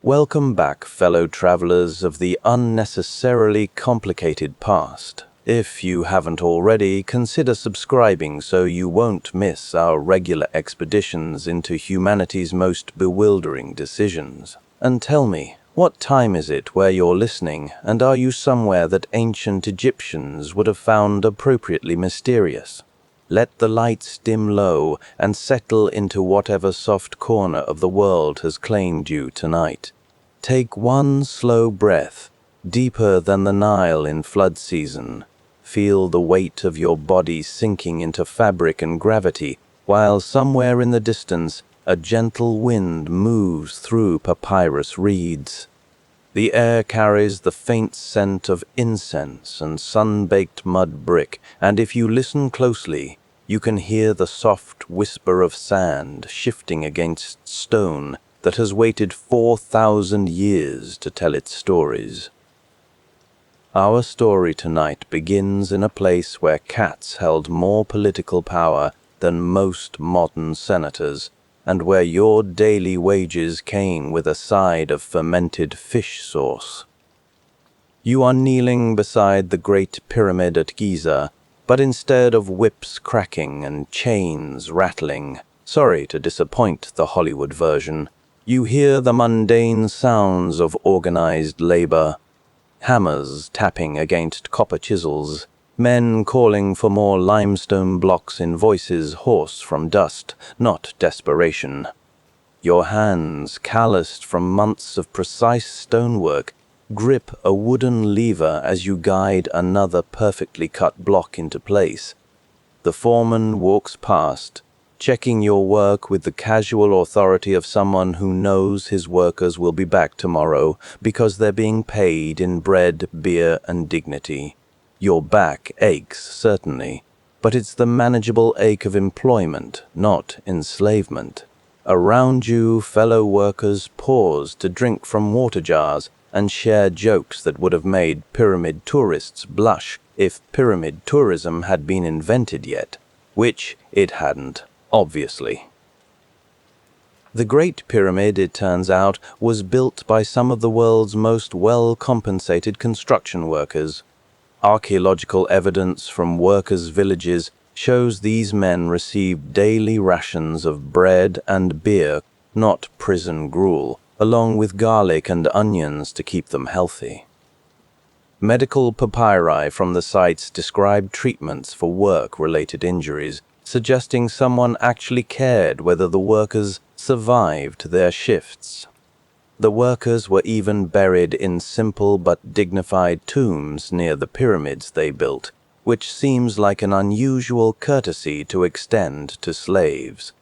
Welcome back, fellow travelers of the unnecessarily complicated past. If you haven't already, consider subscribing so you won't miss our regular expeditions into humanity's most bewildering decisions. And tell me, what time is it where you're listening, and are you somewhere that ancient Egyptians would have found appropriately mysterious? Let the lights dim low and settle into whatever soft corner of the world has claimed you tonight. Take one slow breath, deeper than the Nile in flood season. Feel the weight of your body sinking into fabric and gravity, while somewhere in the distance a gentle wind moves through papyrus reeds. The air carries the faint scent of incense and sun-baked mud brick, and if you listen closely, you can hear the soft whisper of sand shifting against stone that has waited 4,000 years to tell its stories. Our story tonight begins in a place where cats held more political power than most modern senators, and where your daily wages came with a side of fermented fish sauce. You are kneeling beside the Great Pyramid at Giza, but instead of whips cracking and chains rattling, sorry to disappoint the Hollywood version, you hear the mundane sounds of organized labor. Hammers tapping against copper chisels, men calling for more limestone blocks in voices hoarse from dust, not desperation. Your hands, calloused from months of precise stonework, grip a wooden lever as you guide another perfectly cut block into place. The foreman walks past, checking your work with the casual authority of someone who knows his workers will be back tomorrow because they're being paid in bread, beer, and dignity. Your back aches, certainly, but it's the manageable ache of employment, not enslavement. Around you, fellow workers pause to drink from water jars and share jokes that would have made pyramid tourists blush if pyramid tourism had been invented yet, which it hadn't, obviously. The Great Pyramid, it turns out, was built by some of the world's most well-compensated construction workers. Archaeological evidence from workers' villages shows these men received daily rations of bread and beer, not prison gruel, along with garlic and onions to keep them healthy. Medical papyri from the sites describe treatments for work-related injuries, suggesting someone actually cared whether the workers survived their shifts. The workers were even buried in simple but dignified tombs near the pyramids they built, which seems like an unusual courtesy to extend to slaves.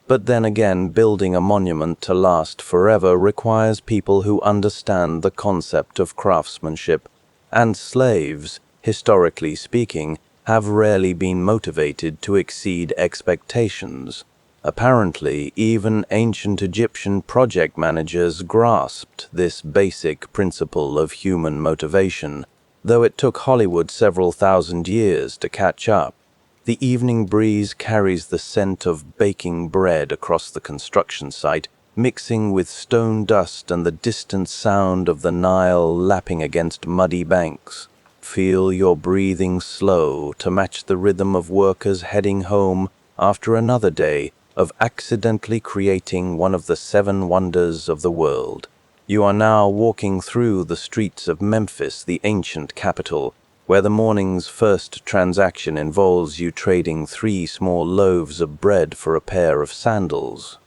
But then again, building a monument to last forever requires people who understand the concept of craftsmanship, and slaves, historically speaking, have rarely been motivated to exceed expectations. Apparently, even ancient Egyptian project managers grasped this basic principle of human motivation, though it took Hollywood several thousand years to catch up. The evening breeze carries the scent of baking bread across the construction site, mixing with stone dust and the distant sound of the Nile lapping against muddy banks. Feel your breathing slow to match the rhythm of workers heading home after another day of accidentally creating one of the 7 wonders of the world. You are now walking through the streets of Memphis, the ancient capital, where the morning's first transaction involves you trading 3 small loaves of bread for a pair of sandals.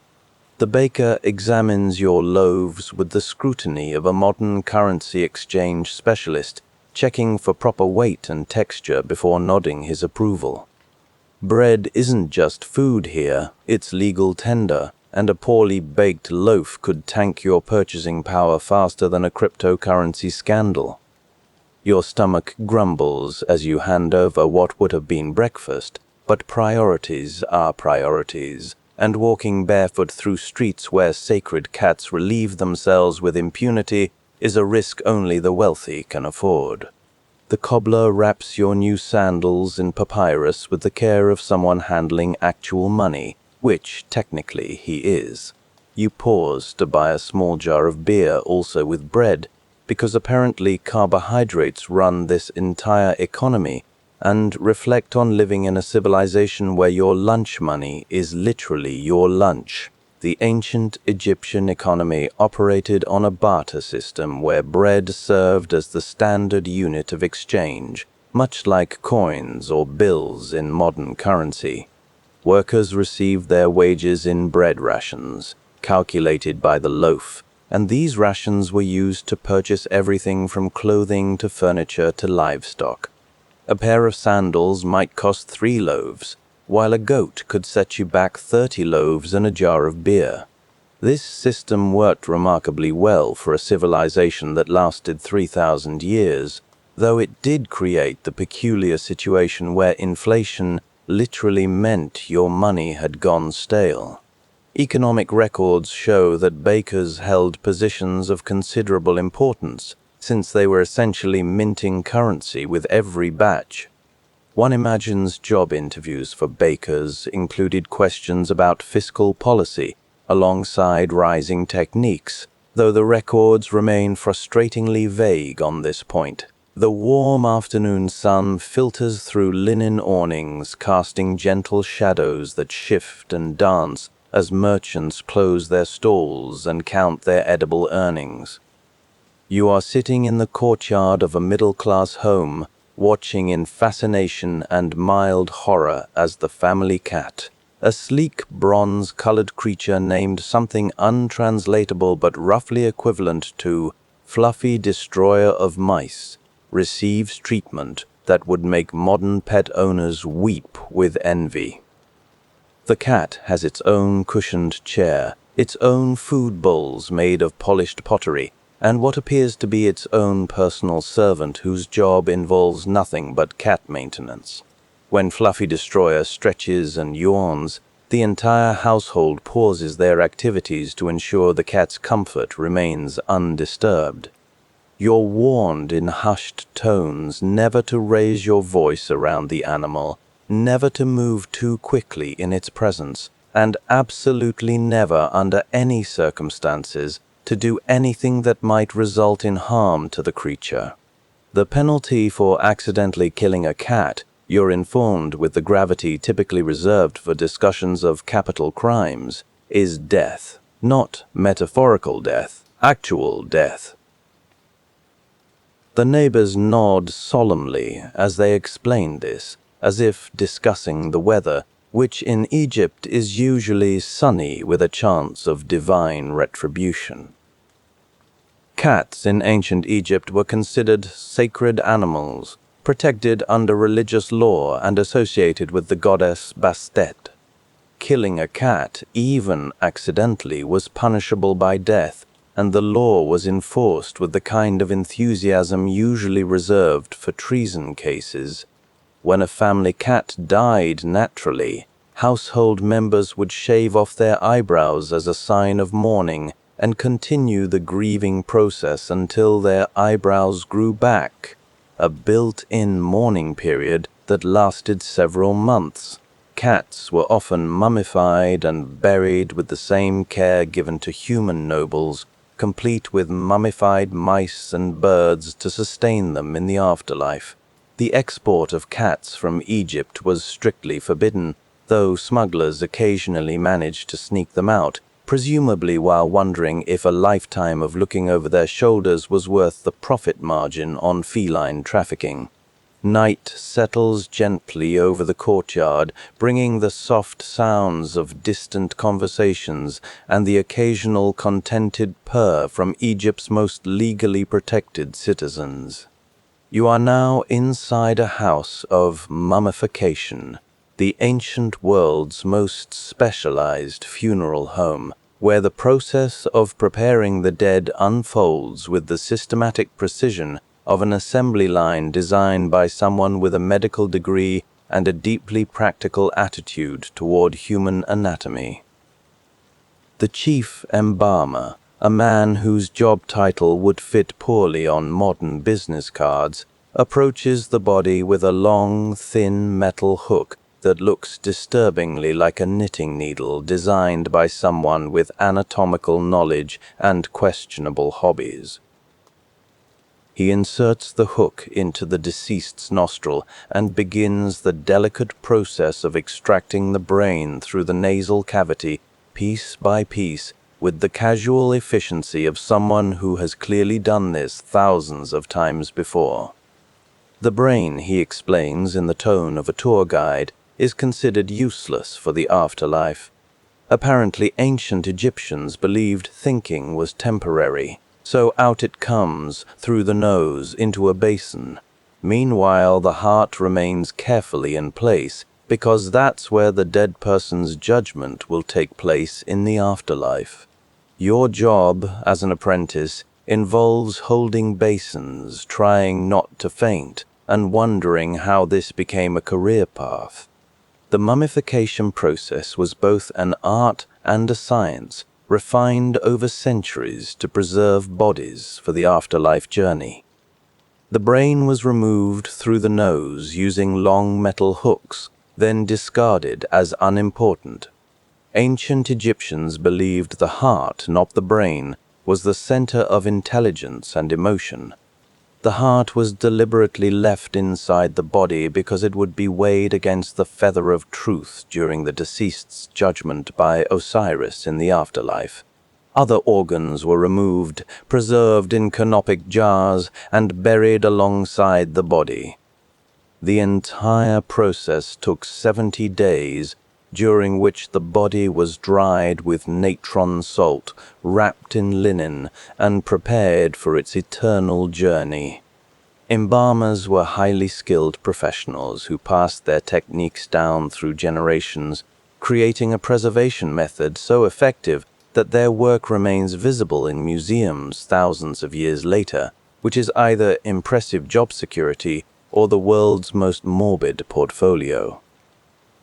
The baker examines your loaves with the scrutiny of a modern currency exchange specialist, checking for proper weight and texture before nodding his approval. Bread isn't just food here, it's legal tender, and a poorly baked loaf could tank your purchasing power faster than a cryptocurrency scandal. Your stomach grumbles as you hand over what would have been breakfast, but priorities are priorities, and walking barefoot through streets where sacred cats relieve themselves with impunity is a risk only the wealthy can afford. The cobbler wraps your new sandals in papyrus with the care of someone handling actual money, which technically he is. You pause to buy a small jar of beer, also with bread, because apparently carbohydrates run this entire economy, and reflect on living in a civilization where your lunch money is literally your lunch. The ancient Egyptian economy operated on a barter system where bread served as the standard unit of exchange, much like coins or bills in modern currency. Workers received their wages in bread rations, calculated by the loaf, and these rations were used to purchase everything from clothing to furniture to livestock. A pair of sandals might cost 3 loaves, while a goat could set you back 30 loaves and a jar of beer. This system worked remarkably well for a civilization that lasted 3,000 years, though it did create the peculiar situation where inflation literally meant your money had gone stale. Economic records show that bakers held positions of considerable importance, since they were essentially minting currency with every batch. One imagines job interviews for bakers included questions about fiscal policy, alongside rising techniques, though the records remain frustratingly vague on this point. The warm afternoon sun filters through linen awnings, casting gentle shadows that shift and dance as merchants close their stalls and count their edible earnings. You are sitting in the courtyard of a middle-class home, watching in fascination and mild horror as the family cat, a sleek bronze-colored creature named something untranslatable but roughly equivalent to fluffy destroyer of mice, receives treatment that would make modern pet owners weep with envy. The cat has its own cushioned chair, its own food bowls made of polished pottery, and what appears to be its own personal servant whose job involves nothing but cat maintenance. When Fluffy Destroyer stretches and yawns, the entire household pauses their activities to ensure the cat's comfort remains undisturbed. You're warned in hushed tones never to raise your voice around the animal, never to move too quickly in its presence, and absolutely never, under any circumstances, to do anything that might result in harm to the creature. The penalty for accidentally killing a cat, you're informed with the gravity typically reserved for discussions of capital crimes, is death. Not metaphorical death, actual death. The neighbors nod solemnly as they explain this, as if discussing the weather, which in Egypt is usually sunny with a chance of divine retribution. Cats in ancient Egypt were considered sacred animals, protected under religious law and associated with the goddess Bastet. Killing a cat, even accidentally, was punishable by death, and the law was enforced with the kind of enthusiasm usually reserved for treason cases. When a family cat died naturally, household members would shave off their eyebrows as a sign of mourning and continue the grieving process until their eyebrows grew back, a built-in mourning period that lasted several months. Cats were often mummified and buried with the same care given to human nobles, complete with mummified mice and birds to sustain them in the afterlife. The export of cats from Egypt was strictly forbidden, though smugglers occasionally managed to sneak them out, presumably while wondering if a lifetime of looking over their shoulders was worth the profit margin on feline trafficking. Night settles gently over the courtyard, bringing the soft sounds of distant conversations and the occasional contented purr from Egypt's most legally protected citizens. You are now inside a house of mummification, the ancient world's most specialized funeral home, where the process of preparing the dead unfolds with the systematic precision of an assembly line designed by someone with a medical degree and a deeply practical attitude toward human anatomy. The chief embalmer, a man whose job title would fit poorly on modern business cards, approaches the body with a long, thin metal hook that looks disturbingly like a knitting needle designed by someone with anatomical knowledge and questionable hobbies. He inserts the hook into the deceased's nostril and begins the delicate process of extracting the brain through the nasal cavity, piece by piece, with the casual efficiency of someone who has clearly done this thousands of times before. The brain, he explains in the tone of a tour guide, is considered useless for the afterlife. Apparently, ancient Egyptians believed thinking was temporary, so out it comes through the nose into a basin. Meanwhile, the heart remains carefully in place, because that's where the dead person's judgment will take place in the afterlife. Your job as an apprentice involves holding basins, trying not to faint, and wondering how this became a career path. The mummification process was both an art and a science, refined over centuries to preserve bodies for the afterlife journey. The brain was removed through the nose using long metal hooks, then discarded as unimportant. Ancient Egyptians believed the heart, not the brain, was the center of intelligence and emotion. The heart was deliberately left inside the body because it would be weighed against the feather of truth during the deceased's judgment by Osiris in the afterlife. Other organs were removed, preserved in canopic jars, and buried alongside the body. The entire process took 70 days, during which the body was dried with natron salt, wrapped in linen, and prepared for its eternal journey. Embalmers were highly skilled professionals who passed their techniques down through generations, creating a preservation method so effective that their work remains visible in museums thousands of years later, which is either impressive job security or the world's most morbid portfolio.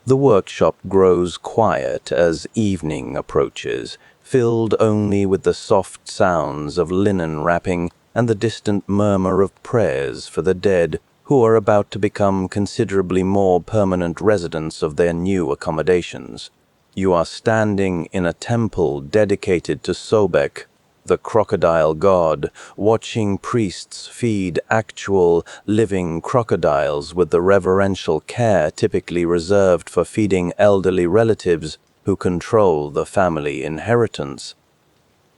The workshop grows quiet as evening approaches, filled only with the soft sounds of linen wrapping and the distant murmur of prayers for the dead who are about to become considerably more permanent residents of their new accommodations. You are standing in a temple dedicated to Sobek, the crocodile god, watching priests feed actual, living crocodiles with the reverential care typically reserved for feeding elderly relatives who control the family inheritance.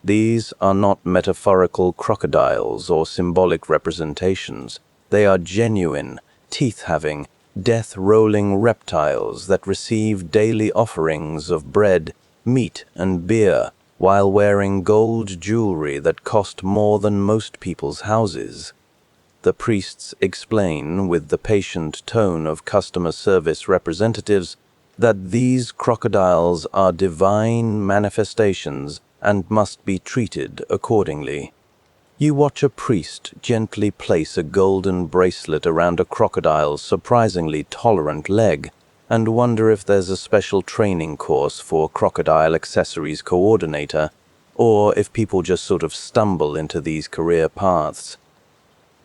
These are not metaphorical crocodiles or symbolic representations. They are genuine, teeth-having, death-rolling reptiles that receive daily offerings of bread, meat, and beer, while wearing gold jewelry that cost more than most people's houses. The priests explain, with the patient tone of customer service representatives, that these crocodiles are divine manifestations and must be treated accordingly. You watch a priest gently place a golden bracelet around a crocodile's surprisingly tolerant leg, and wonder if there's a special training course for crocodile accessories coordinator, or if people just sort of stumble into these career paths.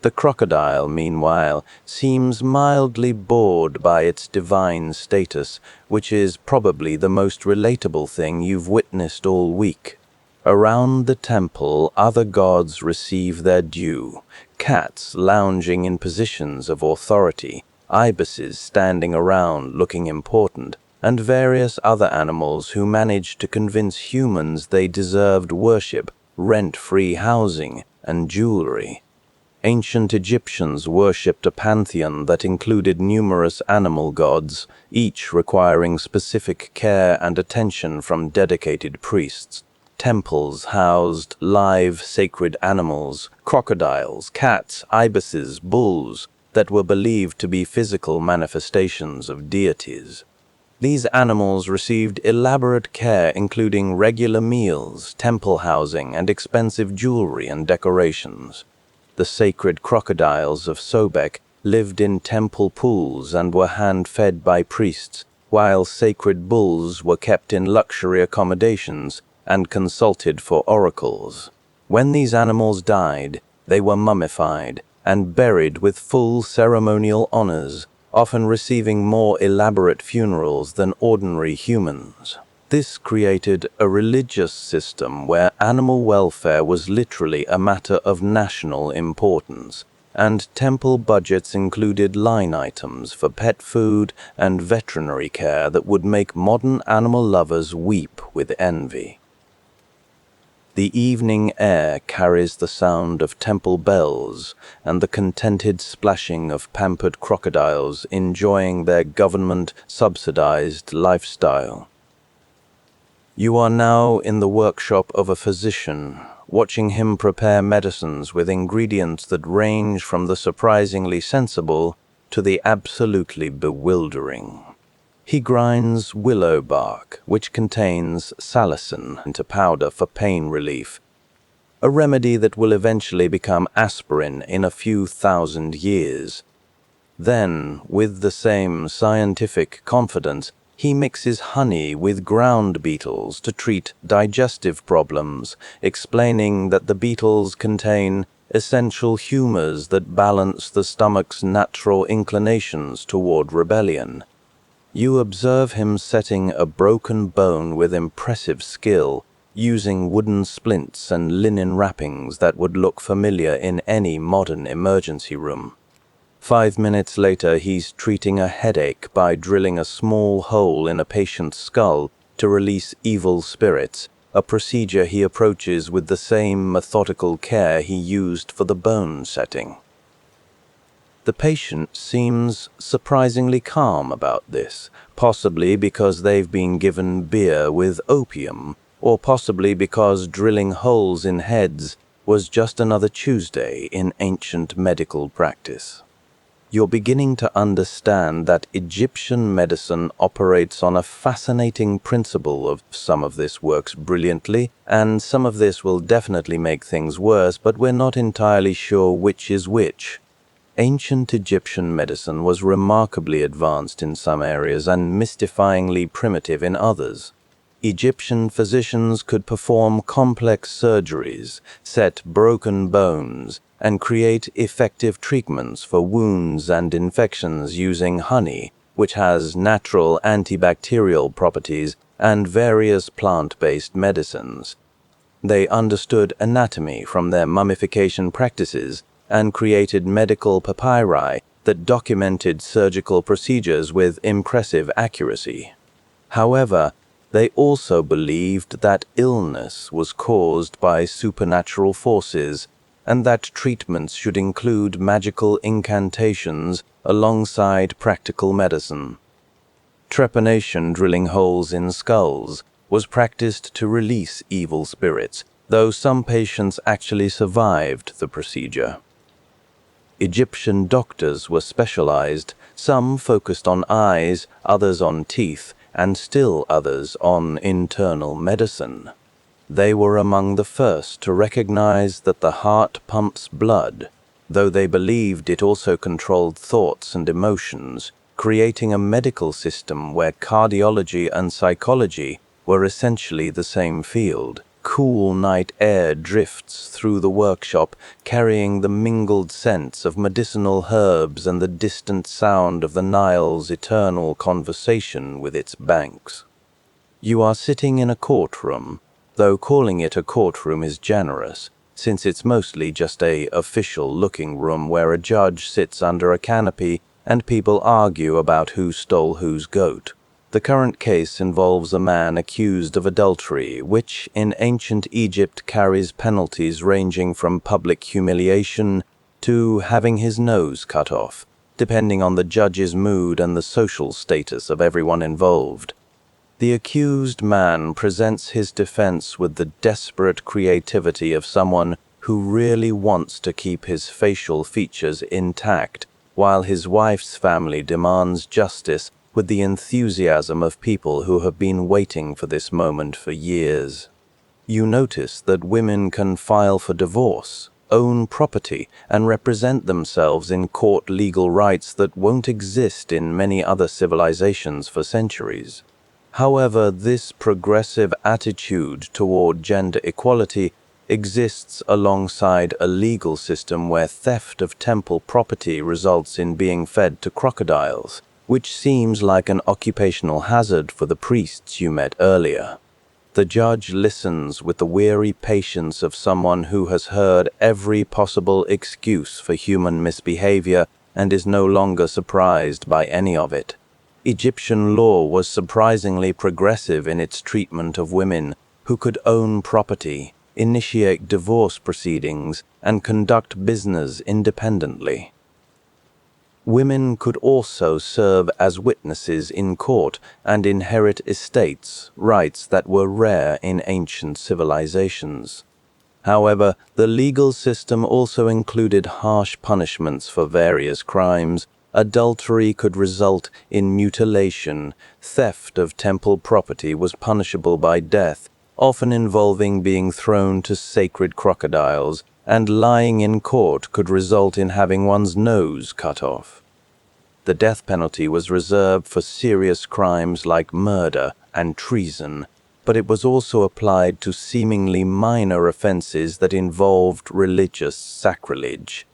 The crocodile, meanwhile, seems mildly bored by its divine status, which is probably the most relatable thing you've witnessed all week. Around the temple, other gods receive their due, cats lounging in positions of authority, ibises standing around looking important, and various other animals who manage to convince humans they deserved worship, rent-free housing, and jewelry. Ancient Egyptians worshipped a pantheon that included numerous animal gods, each requiring specific care and attention from dedicated priests. Temples housed live sacred animals, crocodiles, cats, ibises, bulls, that were believed to be physical manifestations of deities. These animals received elaborate care, including regular meals, temple housing, and expensive jewelry and decorations. The sacred crocodiles of Sobek lived in temple pools and were hand-fed by priests, while sacred bulls were kept in luxury accommodations and consulted for oracles. When these animals died, they were mummified and buried with full ceremonial honors, often receiving more elaborate funerals than ordinary humans. This created a religious system where animal welfare was literally a matter of national importance, and temple budgets included line items for pet food and veterinary care that would make modern animal lovers weep with envy. The evening air carries the sound of temple bells and the contented splashing of pampered crocodiles enjoying their government-subsidized lifestyle. You are now in the workshop of a physician, watching him prepare medicines with ingredients that range from the surprisingly sensible to the absolutely bewildering. He grinds willow bark, which contains salicin, into powder for pain relief, a remedy that will eventually become aspirin in a few thousand years. Then, with the same scientific confidence, he mixes honey with ground beetles to treat digestive problems, explaining that the beetles contain essential humors that balance the stomach's natural inclinations toward rebellion. You observe him setting a broken bone with impressive skill, using wooden splints and linen wrappings that would look familiar in any modern emergency room. 5 minutes later, he's treating a headache by drilling a small hole in a patient's skull to release evil spirits, a procedure he approaches with the same methodical care he used for the bone setting. The patient seems surprisingly calm about this, possibly because they've been given beer with opium, or possibly because drilling holes in heads was just another Tuesday in ancient medical practice. You're beginning to understand that Egyptian medicine operates on a fascinating principle. Of some of this works brilliantly, and some of this will definitely make things worse, but we're not entirely sure which is which. Ancient Egyptian medicine was remarkably advanced in some areas and mystifyingly primitive in others. Egyptian physicians could perform complex surgeries, set broken bones, and create effective treatments for wounds and infections using honey, which has natural antibacterial properties, and various plant-based medicines. They understood anatomy from their mummification practices and created medical papyri that documented surgical procedures with impressive accuracy. However, they also believed that illness was caused by supernatural forces, and that treatments should include magical incantations alongside practical medicine. Trepanation, drilling holes in skulls, was practiced to release evil spirits, though some patients actually survived the procedure. Egyptian doctors were specialized, some focused on eyes, others on teeth, and still others on internal medicine. They were among the first to recognize that the heart pumps blood, though they believed it also controlled thoughts and emotions, creating a medical system where cardiology and psychology were essentially the same field. Cool night air drifts through the workshop, carrying the mingled scents of medicinal herbs and the distant sound of the Nile's eternal conversation with its banks. You are sitting in a courtroom, though calling it a courtroom is generous, since it's mostly just a official-looking room where a judge sits under a canopy and people argue about who stole whose goat. The current case involves a man accused of adultery, which in ancient Egypt carries penalties ranging from public humiliation to having his nose cut off, depending on the judge's mood and the social status of everyone involved. The accused man presents his defense with the desperate creativity of someone who really wants to keep his facial features intact, while his wife's family demands justice with the enthusiasm of people who have been waiting for this moment for years. You notice that women can file for divorce, own property, and represent themselves in court legal rights that won't exist in many other civilizations for centuries. However, this progressive attitude toward gender equality exists alongside a legal system where theft of temple property results in being fed to crocodiles, which seems like an occupational hazard for the priests you met earlier. The judge listens with the weary patience of someone who has heard every possible excuse for human misbehavior and is no longer surprised by any of it. Egyptian law was surprisingly progressive in its treatment of women who could own property, initiate divorce proceedings, and conduct business independently. Women could also serve as witnesses in court and inherit estates, rights that were rare in ancient civilizations. However, the legal system also included harsh punishments for various crimes. Adultery could result in mutilation. Theft of temple property was punishable by death, often involving being thrown to sacred crocodiles, and lying in court could result in having one's nose cut off. The death penalty was reserved for serious crimes like murder and treason, but it was also applied to seemingly minor offenses that involved religious sacrilege.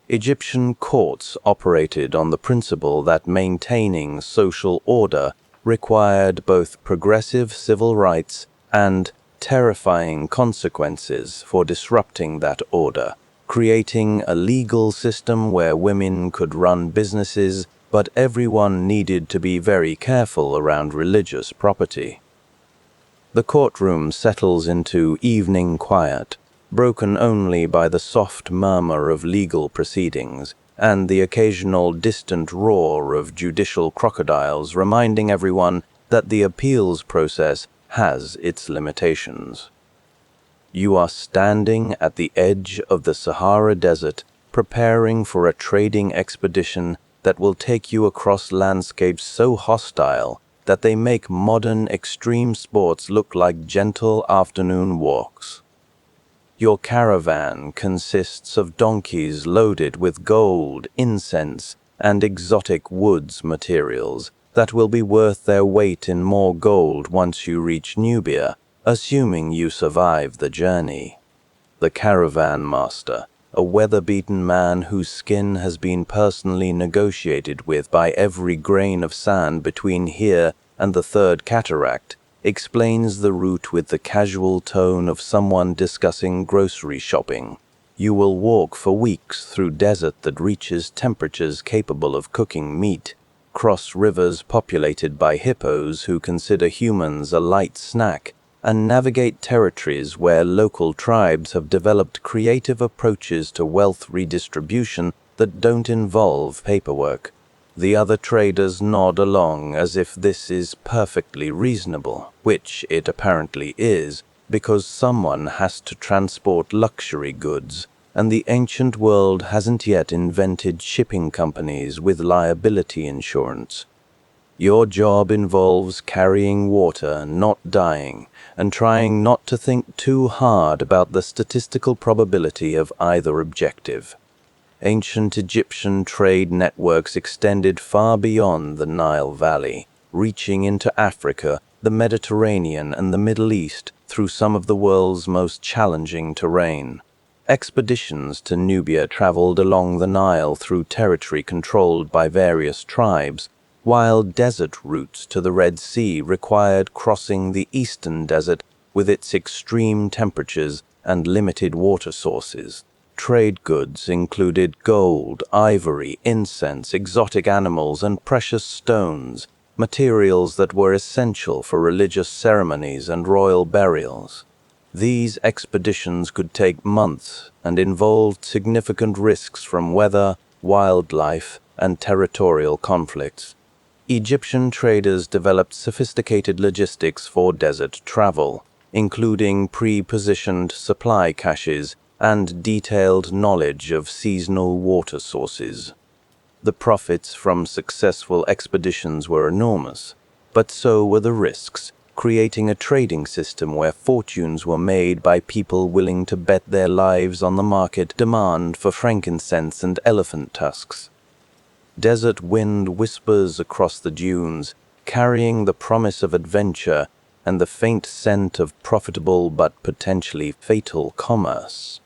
Egyptian courts operated on the principle that maintaining social order required both progressive civil rights and terrifying consequences for disrupting that order, creating a legal system where women could run businesses, but everyone needed to be very careful around religious property. The courtroom settles into evening quiet, broken only by the soft murmur of legal proceedings and the occasional distant roar of judicial crocodiles reminding everyone that the appeals process has its limitations. You are standing at the edge of the Sahara Desert, preparing for a trading expedition that will take you across landscapes so hostile that they make modern extreme sports look like gentle afternoon walks. Your caravan consists of donkeys loaded with gold, incense, and exotic woods materials that will be worth their weight in more gold once you reach Nubia, assuming you survive the journey. The caravan master, a weather-beaten man whose skin has been personally negotiated with by every grain of sand between here and the third cataract, explains the route with the casual tone of someone discussing grocery shopping. You will walk for weeks through desert that reaches temperatures capable of cooking meat, cross rivers populated by hippos who consider humans a light snack, and navigate territories where local tribes have developed creative approaches to wealth redistribution that don't involve paperwork. The other traders nod along as if this is perfectly reasonable, which it apparently is, because someone has to transport luxury goods, and the ancient world hasn't yet invented shipping companies with liability insurance. Your job involves carrying water, not dying, and trying not to think too hard about the statistical probability of either objective. Ancient Egyptian trade networks extended far beyond the Nile Valley, reaching into Africa, the Mediterranean, and the Middle East through some of the world's most challenging terrain. Expeditions to Nubia traveled along the Nile through territory controlled by various tribes, while desert routes to the Red Sea required crossing the eastern desert with its extreme temperatures and limited water sources. Trade goods included gold, ivory, incense, exotic animals, and precious stones, materials that were essential for religious ceremonies and royal burials. These expeditions could take months and involved significant risks from weather, wildlife, and territorial conflicts. Egyptian traders developed sophisticated logistics for desert travel, including pre-positioned supply caches and detailed knowledge of seasonal water sources. The profits from successful expeditions were enormous, but so were the risks, creating a trading system where fortunes were made by people willing to bet their lives on the market demand for frankincense and elephant tusks. Desert wind whispers across the dunes, carrying the promise of adventure, and the faint scent of profitable but potentially fatal commerce.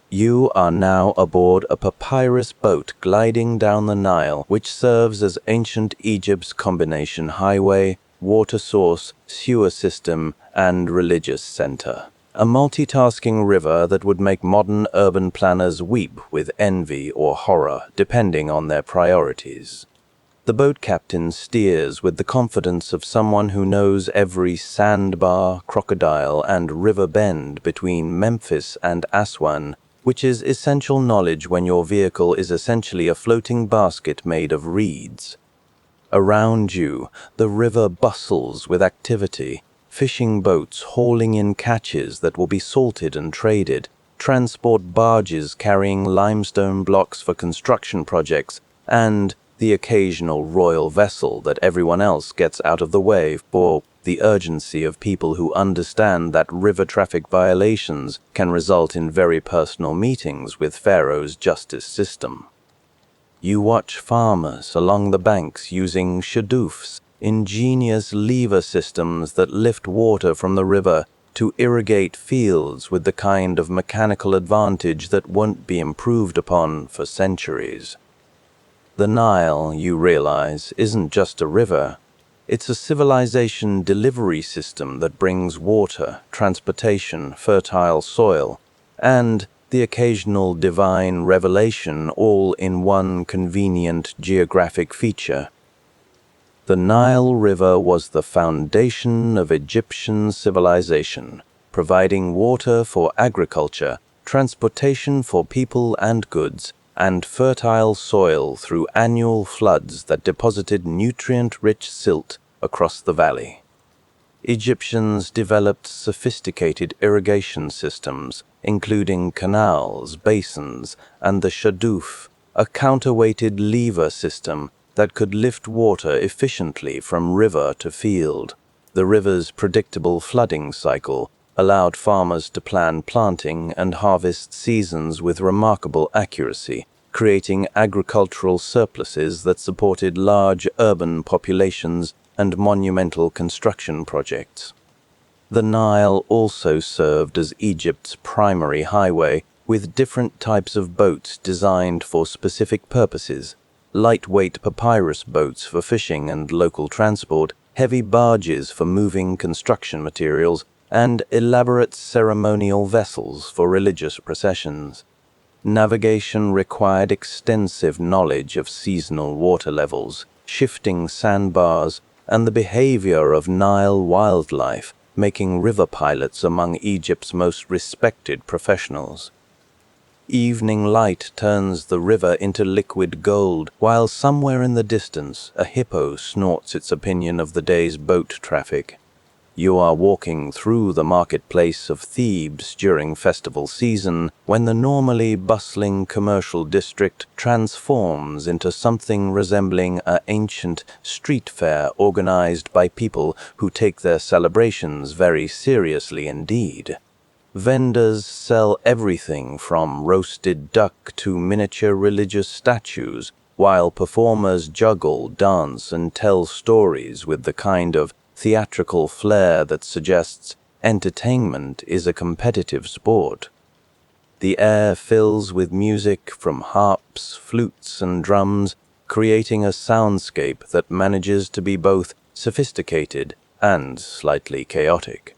You are now aboard a papyrus boat gliding down the Nile, which serves as ancient Egypt's combination highway, water source, sewer system, and religious center. A multitasking river that would make modern urban planners weep with envy or horror, depending on their priorities. The boat captain steers with the confidence of someone who knows every sandbar, crocodile, and river bend between Memphis and Aswan, which is essential knowledge when your vehicle is essentially a floating basket made of reeds. Around you, the river bustles with activity, fishing boats hauling in catches that will be salted and traded, transport barges carrying limestone blocks for construction projects, and the occasional royal vessel that everyone else gets out of the way for the urgency of people who understand that river traffic violations can result in very personal meetings with Pharaoh's justice system. You watch farmers along the banks using shadoofs, ingenious lever systems that lift water from the river to irrigate fields with the kind of mechanical advantage that won't be improved upon for centuries. The Nile, you realize, isn't just a river. It's a civilization delivery system that brings water, transportation, fertile soil, and the occasional divine revelation all in one convenient geographic feature. The Nile River was the foundation of Egyptian civilization, providing water for agriculture, transportation for people and goods, and fertile soil through annual floods that deposited nutrient-rich silt across the valley. Egyptians developed sophisticated irrigation systems, including canals, basins, and the shadoof, a counterweighted lever system that could lift water efficiently from river to field. The river's predictable flooding cycle allowed farmers to plan planting and harvest seasons with remarkable accuracy, creating agricultural surpluses that supported large urban populations and monumental construction projects. The Nile also served as Egypt's primary highway, with different types of boats designed for specific purposes: lightweight papyrus boats for fishing and local transport, heavy barges for moving construction materials, and elaborate ceremonial vessels for religious processions. Navigation required extensive knowledge of seasonal water levels, shifting sandbars, and the behavior of Nile wildlife, making river pilots among Egypt's most respected professionals. Evening light turns the river into liquid gold, while somewhere in the distance a hippo snorts its opinion of the day's boat traffic. You are walking through the marketplace of Thebes during festival season, when the normally bustling commercial district transforms into something resembling an ancient street fair organized by people who take their celebrations very seriously indeed. Vendors sell everything from roasted duck to miniature religious statues, while performers juggle, dance, and tell stories with the kind of theatrical flair that suggests entertainment is a competitive sport. The air fills with music from harps, flutes, and drums, creating a soundscape that manages to be both sophisticated and slightly chaotic.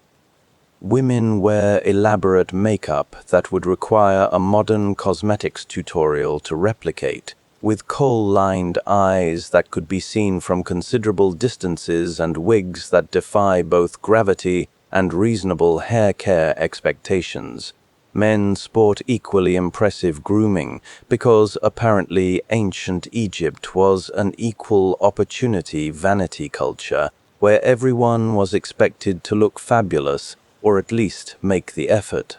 Women wear elaborate makeup that would require a modern cosmetics tutorial to replicate, with kohl-lined eyes that could be seen from considerable distances and wigs that defy both gravity and reasonable hair care expectations. Men sport equally impressive grooming because apparently ancient Egypt was an equal opportunity vanity culture where everyone was expected to look fabulous or at least make the effort.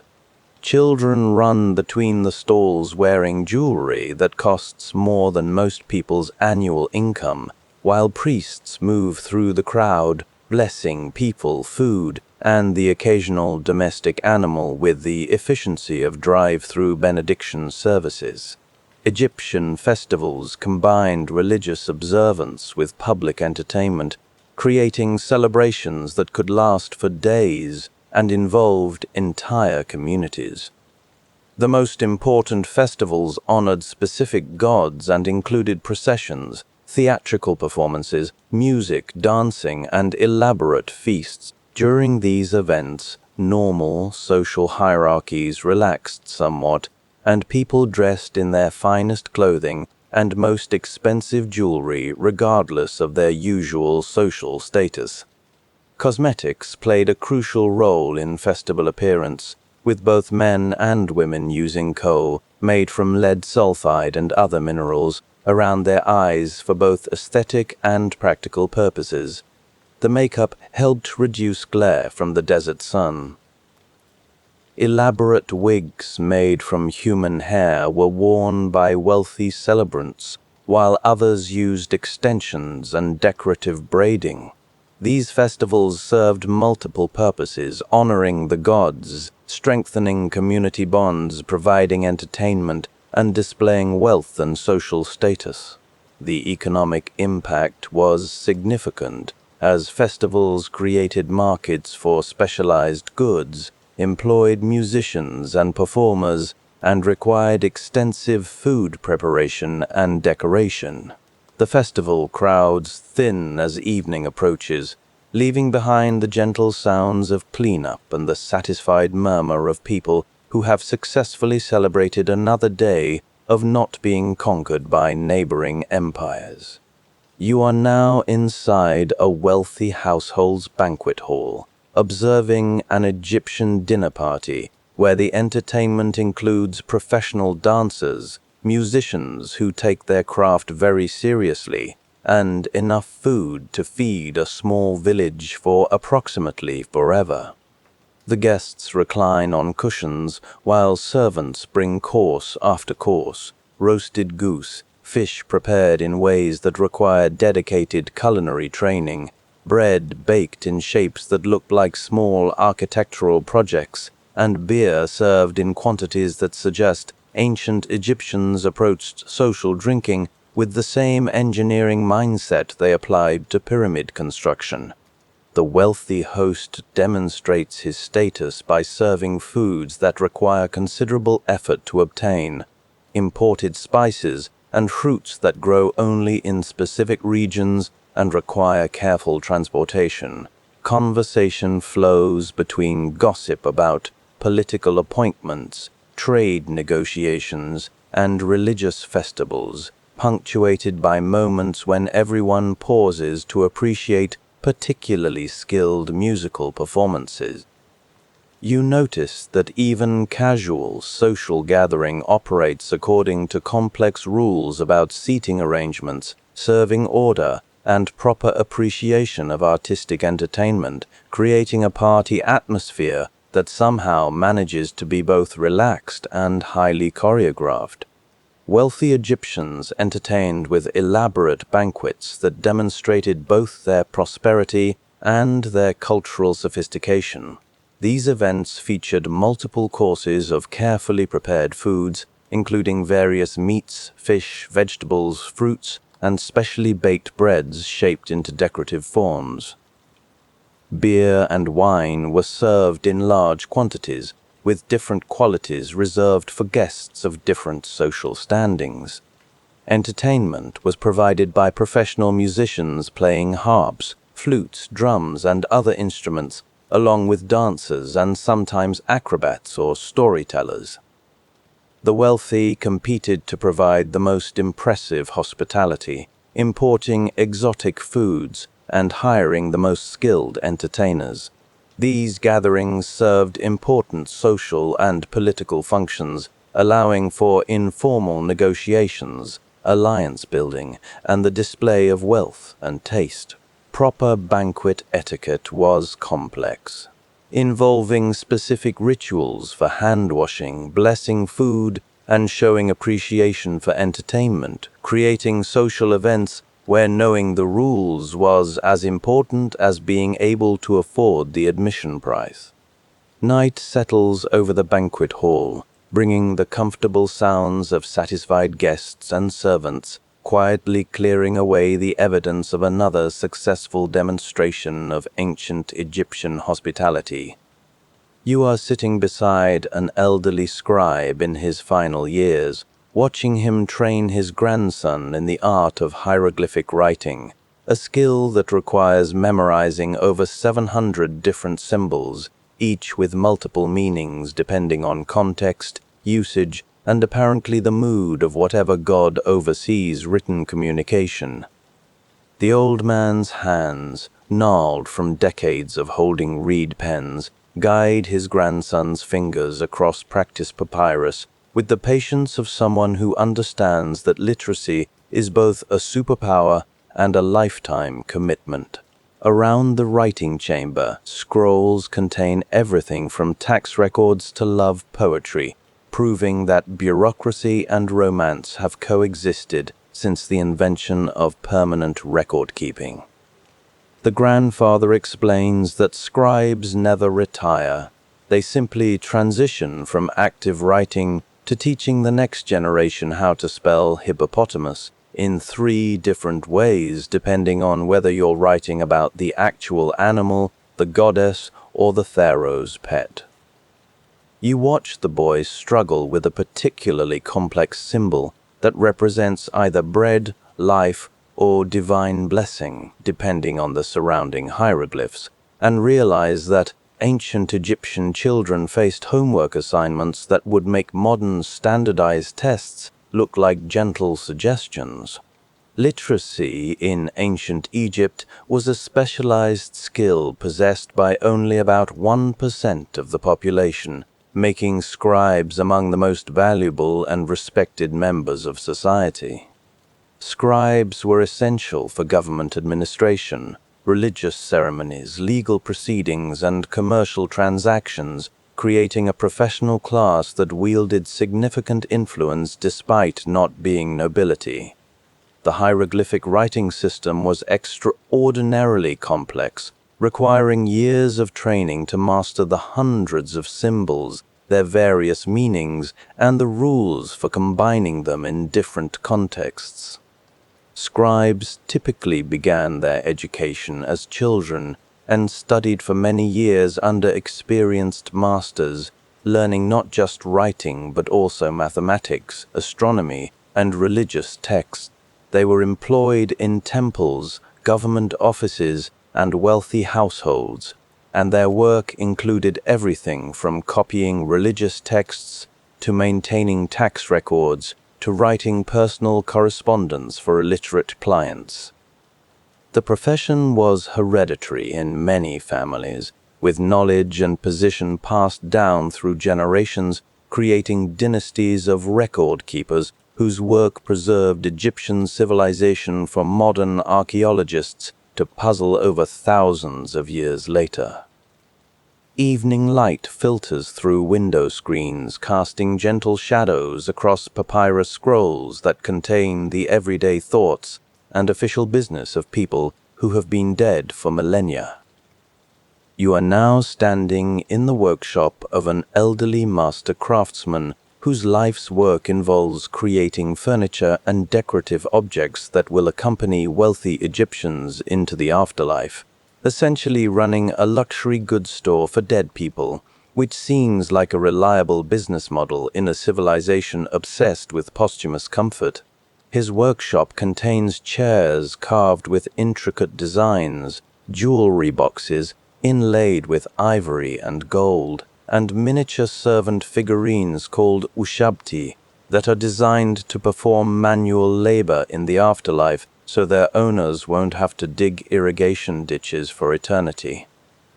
Children run between the stalls wearing jewelry that costs more than most people's annual income, while priests move through the crowd, blessing people, food, and the occasional domestic animal with the efficiency of drive-through benediction services. Egyptian festivals combined religious observance with public entertainment, creating celebrations that could last for days and involved entire communities. The most important festivals honored specific gods and included processions, theatrical performances, music, dancing, and elaborate feasts. During these events, normal social hierarchies relaxed somewhat, and people dressed in their finest clothing and most expensive jewelry regardless of their usual social status. Cosmetics played a crucial role in festival appearance, with both men and women using kohl, made from lead sulfide and other minerals, around their eyes for both aesthetic and practical purposes. The makeup helped reduce glare from the desert sun. Elaborate wigs made from human hair were worn by wealthy celebrants, while others used extensions and decorative braiding. These festivals served multiple purposes, honoring the gods, strengthening community bonds, providing entertainment, and displaying wealth and social status. The economic impact was significant, as festivals created markets for specialized goods, employed musicians and performers, and required extensive food preparation and decoration. The festival crowds thin as evening approaches, leaving behind the gentle sounds of cleanup and the satisfied murmur of people who have successfully celebrated another day of not being conquered by neighboring empires. You are now inside a wealthy household's banquet hall, observing an Egyptian dinner party where the entertainment includes professional dancers, musicians who take their craft very seriously, and enough food to feed a small village for approximately forever. The guests recline on cushions while servants bring course after course, roasted goose, fish prepared in ways that require dedicated culinary training, bread baked in shapes that look like small architectural projects, and beer served in quantities that suggest ancient Egyptians approached social drinking with the same engineering mindset they applied to pyramid construction. The wealthy host demonstrates his status by serving foods that require considerable effort to obtain, imported spices and fruits that grow only in specific regions and require careful transportation. Conversation flows between gossip about political appointments, trade negotiations, and religious festivals, punctuated by moments when everyone pauses to appreciate particularly skilled musical performances. You notice that even casual social gathering operates according to complex rules about seating arrangements, serving order, and proper appreciation of artistic entertainment, creating a party atmosphere that somehow manages to be both relaxed and highly choreographed. Wealthy Egyptians entertained with elaborate banquets that demonstrated both their prosperity and their cultural sophistication. These events featured multiple courses of carefully prepared foods, including various meats, fish, vegetables, fruits, and specially baked breads shaped into decorative forms. Beer and wine were served in large quantities, with different qualities reserved for guests of different social standings. Entertainment was provided by professional musicians playing harps, flutes, drums, and other instruments, along with dancers and sometimes acrobats or storytellers. The wealthy competed to provide the most impressive hospitality, importing exotic foods and hiring the most skilled entertainers. These gatherings served important social and political functions, allowing for informal negotiations, alliance building, and the display of wealth and taste. Proper banquet etiquette was complex, involving specific rituals for hand-washing, blessing food, and showing appreciation for entertainment, creating social events where knowing the rules was as important as being able to afford the admission price. Night settles over the banquet hall, bringing the comfortable sounds of satisfied guests and servants, quietly clearing away the evidence of another successful demonstration of ancient Egyptian hospitality. You are sitting beside an elderly scribe in his final years, watching him train his grandson in the art of hieroglyphic writing, a skill that requires memorizing over 700 different symbols, each with multiple meanings depending on context, usage, and apparently the mood of whatever god oversees written communication. The old man's hands, gnarled from decades of holding reed pens, guide his grandson's fingers across practice papyrus with the patience of someone who understands that literacy is both a superpower and a lifetime commitment. Around the writing chamber, scrolls contain everything from tax records to love poetry, proving that bureaucracy and romance have coexisted since the invention of permanent record-keeping. The grandfather explains that scribes never retire. They simply transition from active writing to teaching the next generation how to spell hippopotamus in 3 different ways depending on whether you're writing about the actual animal, the goddess, or the pharaoh's pet. You watch the boy struggle with a particularly complex symbol that represents either bread, life, or divine blessing, depending on the surrounding hieroglyphs, and realize that ancient Egyptian children faced homework assignments that would make modern standardized tests look like gentle suggestions. Literacy in ancient Egypt was a specialized skill possessed by only about 1% of the population, making scribes among the most valuable and respected members of society. Scribes were essential for government administration, religious ceremonies, legal proceedings, and commercial transactions, creating a professional class that wielded significant influence despite not being nobility. The hieroglyphic writing system was extraordinarily complex, requiring years of training to master the hundreds of symbols, their various meanings, and the rules for combining them in different contexts. Scribes typically began their education as children and studied for many years under experienced masters, learning not just writing but also mathematics, astronomy, and religious texts. They were employed in temples, government offices, and wealthy households, and their work included everything from copying religious texts to maintaining tax records to writing personal correspondence for illiterate clients. The profession was hereditary in many families, with knowledge and position passed down through generations, creating dynasties of record keepers whose work preserved Egyptian civilization for modern archaeologists to puzzle over thousands of years later. Evening light filters through window screens, casting gentle shadows across papyrus scrolls that contain the everyday thoughts and official business of people who have been dead for millennia. You are now standing in the workshop of an elderly master craftsman whose life's work involves creating furniture and decorative objects that will accompany wealthy Egyptians into the afterlife, essentially running a luxury goods store for dead people, which seems like a reliable business model in a civilization obsessed with posthumous comfort. His workshop contains chairs carved with intricate designs, jewelry boxes inlaid with ivory and gold, and miniature servant figurines called ushabti that are designed to perform manual labor in the afterlife so their owners won't have to dig irrigation ditches for eternity.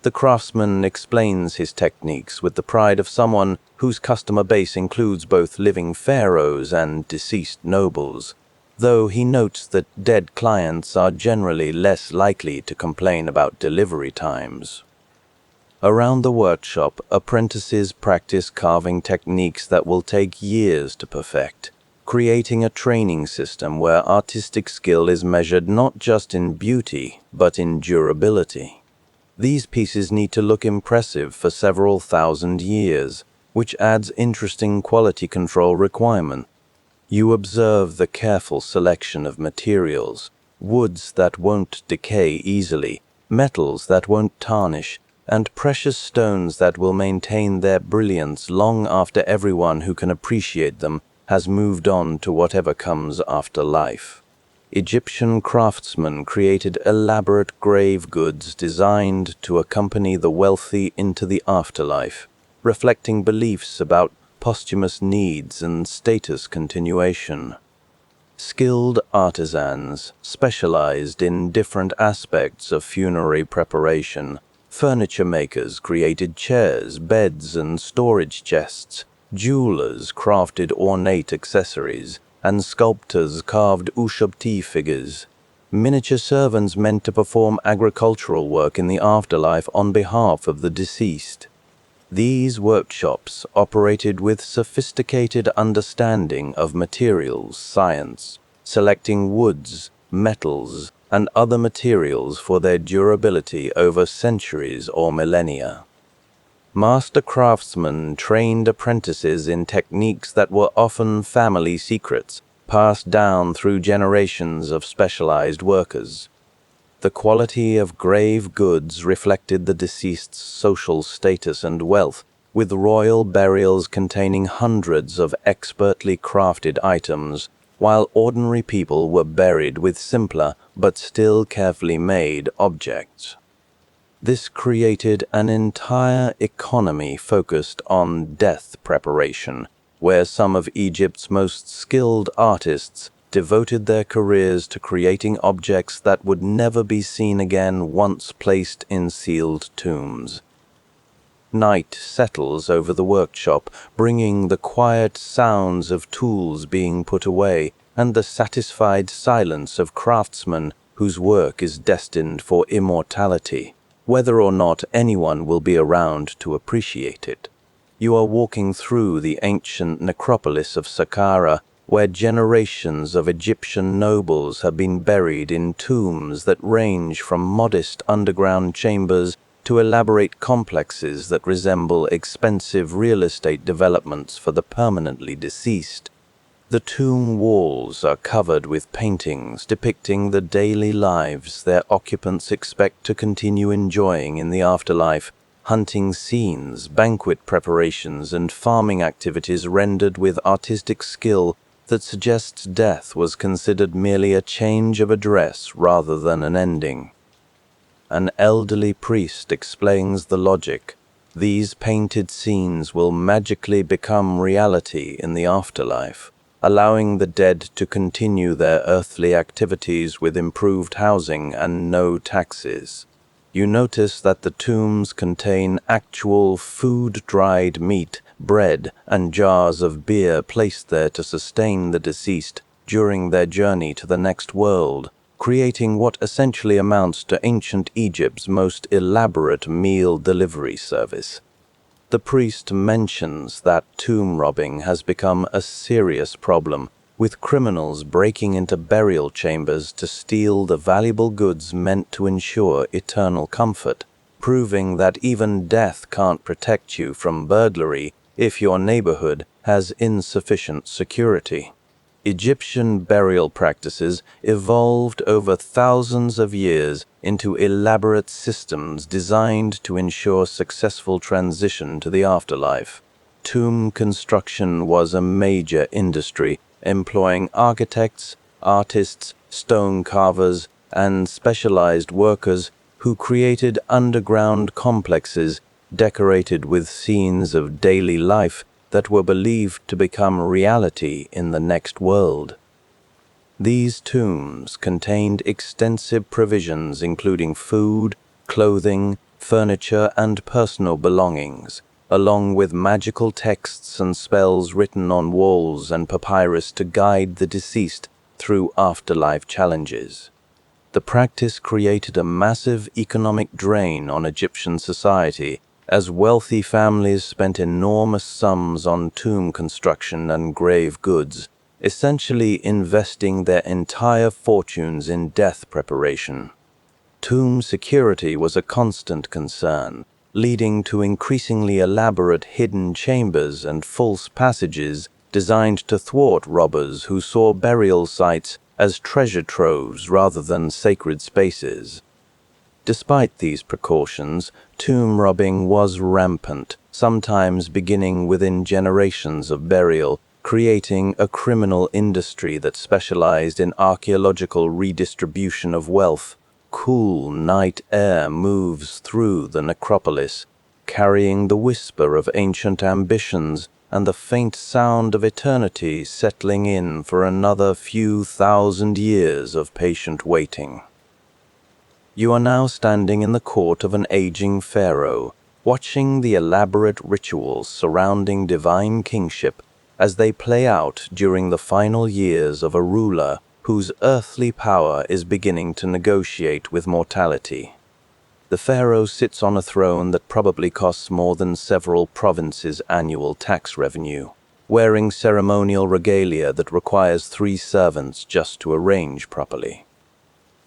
The craftsman explains his techniques with the pride of someone whose customer base includes both living pharaohs and deceased nobles, though he notes that dead clients are generally less likely to complain about delivery times. Around the workshop, apprentices practice carving techniques that will take years to perfect, creating a training system where artistic skill is measured not just in beauty, but in durability. These pieces need to look impressive for several thousand years, which adds interesting quality control requirements. You observe the careful selection of materials, woods that won't decay easily, metals that won't tarnish, and precious stones that will maintain their brilliance long after everyone who can appreciate them has moved on to whatever comes after life. Egyptian craftsmen created elaborate grave goods designed to accompany the wealthy into the afterlife, reflecting beliefs about posthumous needs and status continuation. Skilled artisans specialized in different aspects of funerary preparation. Furniture makers created chairs, beds, and storage chests. Jewelers crafted ornate accessories, and sculptors carved Ushabti figures. Miniature servants meant to perform agricultural work in the afterlife on behalf of the deceased. These workshops operated with sophisticated understanding of materials science, selecting woods, metals, and other materials for their durability over centuries or millennia. Master craftsmen trained apprentices in techniques that were often family secrets, passed down through generations of specialized workers. The quality of grave goods reflected the deceased's social status and wealth, with royal burials containing hundreds of expertly crafted items, while ordinary people were buried with simpler but still carefully made objects. This created an entire economy focused on death preparation, where some of Egypt's most skilled artists devoted their careers to creating objects that would never be seen again once placed in sealed tombs. Night settles over the workshop, bringing the quiet sounds of tools being put away and the satisfied silence of craftsmen whose work is destined for immortality, whether or not anyone will be around to appreciate it. You are walking through the ancient necropolis of Saqqara, where generations of Egyptian nobles have been buried in tombs that range from modest underground chambers to elaborate complexes that resemble expensive real estate developments for the permanently deceased. The tomb walls are covered with paintings depicting the daily lives their occupants expect to continue enjoying in the afterlife, hunting scenes, banquet preparations, and farming activities rendered with artistic skill that suggests death was considered merely a change of address rather than an ending. An elderly priest explains the logic. These painted scenes will magically become reality in the afterlife, allowing the dead to continue their earthly activities with improved housing and no taxes. You notice that the tombs contain actual food-dried meat, bread, and jars of beer placed there to sustain the deceased during their journey to the next world, creating what essentially amounts to ancient Egypt's most elaborate meal delivery service. The priest mentions that tomb robbing has become a serious problem, with criminals breaking into burial chambers to steal the valuable goods meant to ensure eternal comfort, proving that even death can't protect you from burglary if your neighborhood has insufficient security. Egyptian burial practices evolved over thousands of years into elaborate systems designed to ensure successful transition to the afterlife. Tomb construction was a major industry, employing architects, artists, stone carvers, and specialized workers who created underground complexes decorated with scenes of daily life that were believed to become reality in the next world. These tombs contained extensive provisions including food, clothing, furniture, and personal belongings, along with magical texts and spells written on walls and papyrus to guide the deceased through afterlife challenges. The practice created a massive economic drain on Egyptian society, as wealthy families spent enormous sums on tomb construction and grave goods, essentially investing their entire fortunes in death preparation. Tomb security was a constant concern, leading to increasingly elaborate hidden chambers and false passages designed to thwart robbers who saw burial sites as treasure troves rather than sacred spaces. Despite these precautions, tomb robbing was rampant, sometimes beginning within generations of burial, creating a criminal industry that specialized in archaeological redistribution of wealth. Cool night air moves through the necropolis, carrying the whisper of ancient ambitions and the faint sound of eternity settling in for another few thousand years of patient waiting. You are now standing in the court of an aging pharaoh, watching the elaborate rituals surrounding divine kingship as they play out during the final years of a ruler whose earthly power is beginning to negotiate with mortality. The pharaoh sits on a throne that probably costs more than several provinces' annual tax revenue, wearing ceremonial regalia that requires 3 servants just to arrange properly.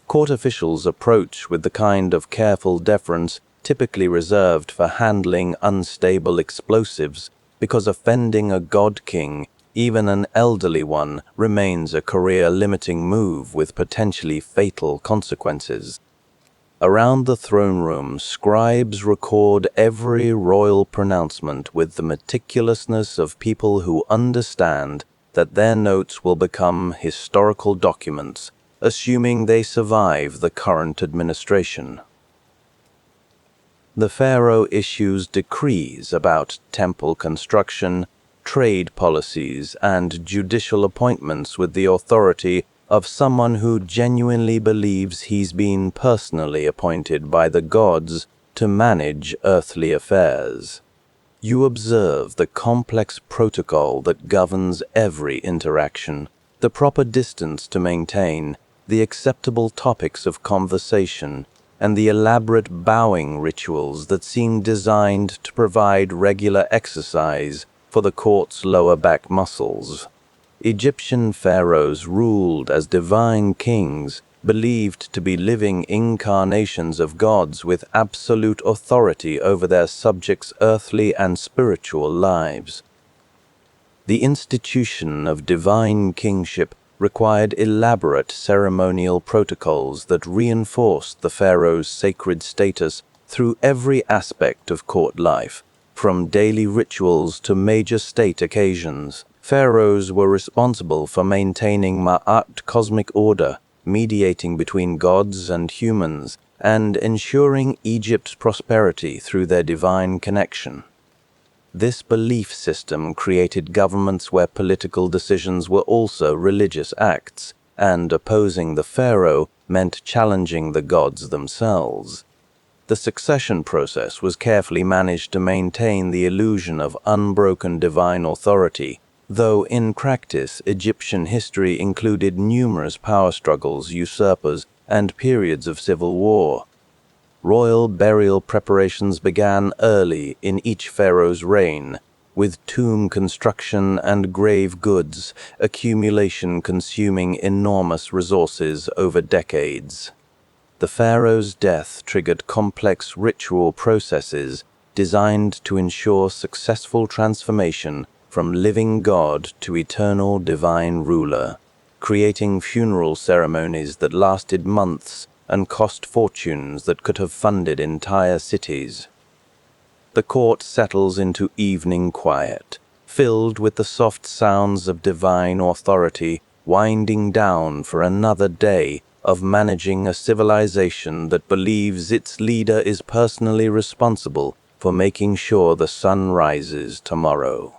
Court officials approach with the kind of careful deference typically reserved for handling unstable explosives, because offending a god-king, even an elderly one, remains a career-limiting move with potentially fatal consequences. Around the throne room, scribes record every royal pronouncement with the meticulousness of people who understand that their notes will become historical documents, assuming they survive the current administration. The pharaoh issues decrees about temple construction, trade policies, and judicial appointments with the authority of someone who genuinely believes he's been personally appointed by the gods to manage earthly affairs. You observe the complex protocol that governs every interaction, the proper distance to maintain, the acceptable topics of conversation, and the elaborate bowing rituals that seem designed to provide regular exercise for the court's lower back muscles. Egyptian pharaohs ruled as divine kings, believed to be living incarnations of gods with absolute authority over their subjects' earthly and spiritual lives. The institution of divine kingship required elaborate ceremonial protocols that reinforced the pharaoh's sacred status through every aspect of court life, from daily rituals to major state occasions. Pharaohs were responsible for maintaining Ma'at cosmic order, mediating between gods and humans, and ensuring Egypt's prosperity through their divine connection. This belief system created governments where political decisions were also religious acts, and opposing the pharaoh meant challenging the gods themselves. The succession process was carefully managed to maintain the illusion of unbroken divine authority, though in practice Egyptian history included numerous power struggles, usurpers, and periods of civil war. Royal burial preparations began early in each pharaoh's reign, with tomb construction and grave goods accumulation consuming enormous resources over decades. The pharaoh's death triggered complex ritual processes designed to ensure successful transformation from living god to eternal divine ruler, creating funeral ceremonies that lasted months and cost fortunes that could have funded entire cities. The court settles into evening quiet, filled with the soft sounds of divine authority, winding down for another day of managing a civilization that believes its leader is personally responsible for making sure the sun rises tomorrow.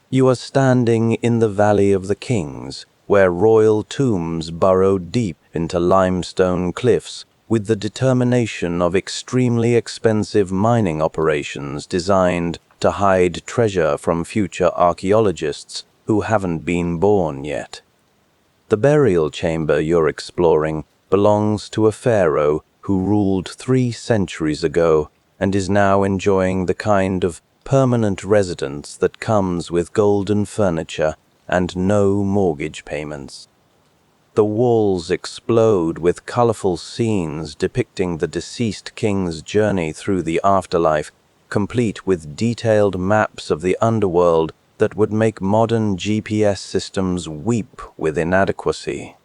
You are standing in the Valley of the Kings, where royal tombs burrow deep into limestone cliffs with the determination of extremely expensive mining operations designed to hide treasure from future archaeologists who haven't been born yet. The burial chamber you're exploring belongs to a pharaoh who ruled 3 centuries ago and is now enjoying the kind of permanent residence that comes with golden furniture and no mortgage payments. The walls explode with colorful scenes depicting the deceased king's journey through the afterlife, complete with detailed maps of the underworld that would make modern GPS systems weep with inadequacy.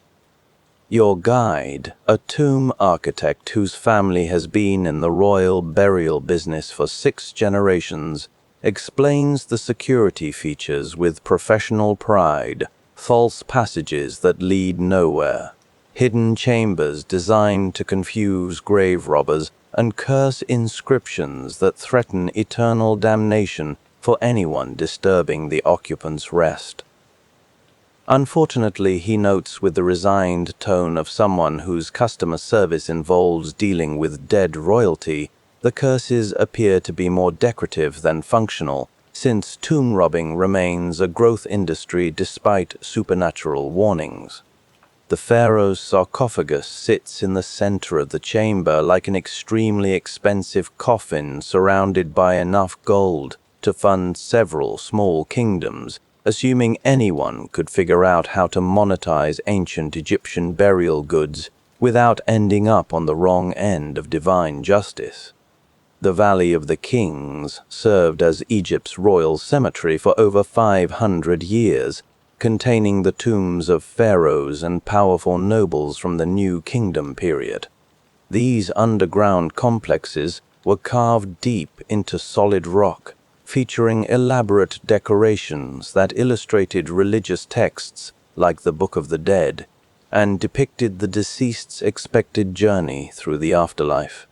Your guide, a tomb architect whose family has been in the royal burial business for 6 generations, explains the security features with professional pride: false passages that lead nowhere, hidden chambers designed to confuse grave robbers, and curse inscriptions that threaten eternal damnation for anyone disturbing the occupant's rest. Unfortunately, he notes with the resigned tone of someone whose customer service involves dealing with dead royalty, the curses appear to be more decorative than functional, since tomb robbing remains a growth industry despite supernatural warnings. The pharaoh's sarcophagus sits in the center of the chamber like an extremely expensive coffin surrounded by enough gold to fund several small kingdoms, assuming anyone could figure out how to monetize ancient Egyptian burial goods without ending up on the wrong end of divine justice. The Valley of the Kings served as Egypt's royal cemetery for over 500 years, containing the tombs of pharaohs and powerful nobles from the New Kingdom period. These underground complexes were carved deep into solid rock, featuring elaborate decorations that illustrated religious texts like the Book of the Dead and depicted the deceased's expected journey through the afterlife.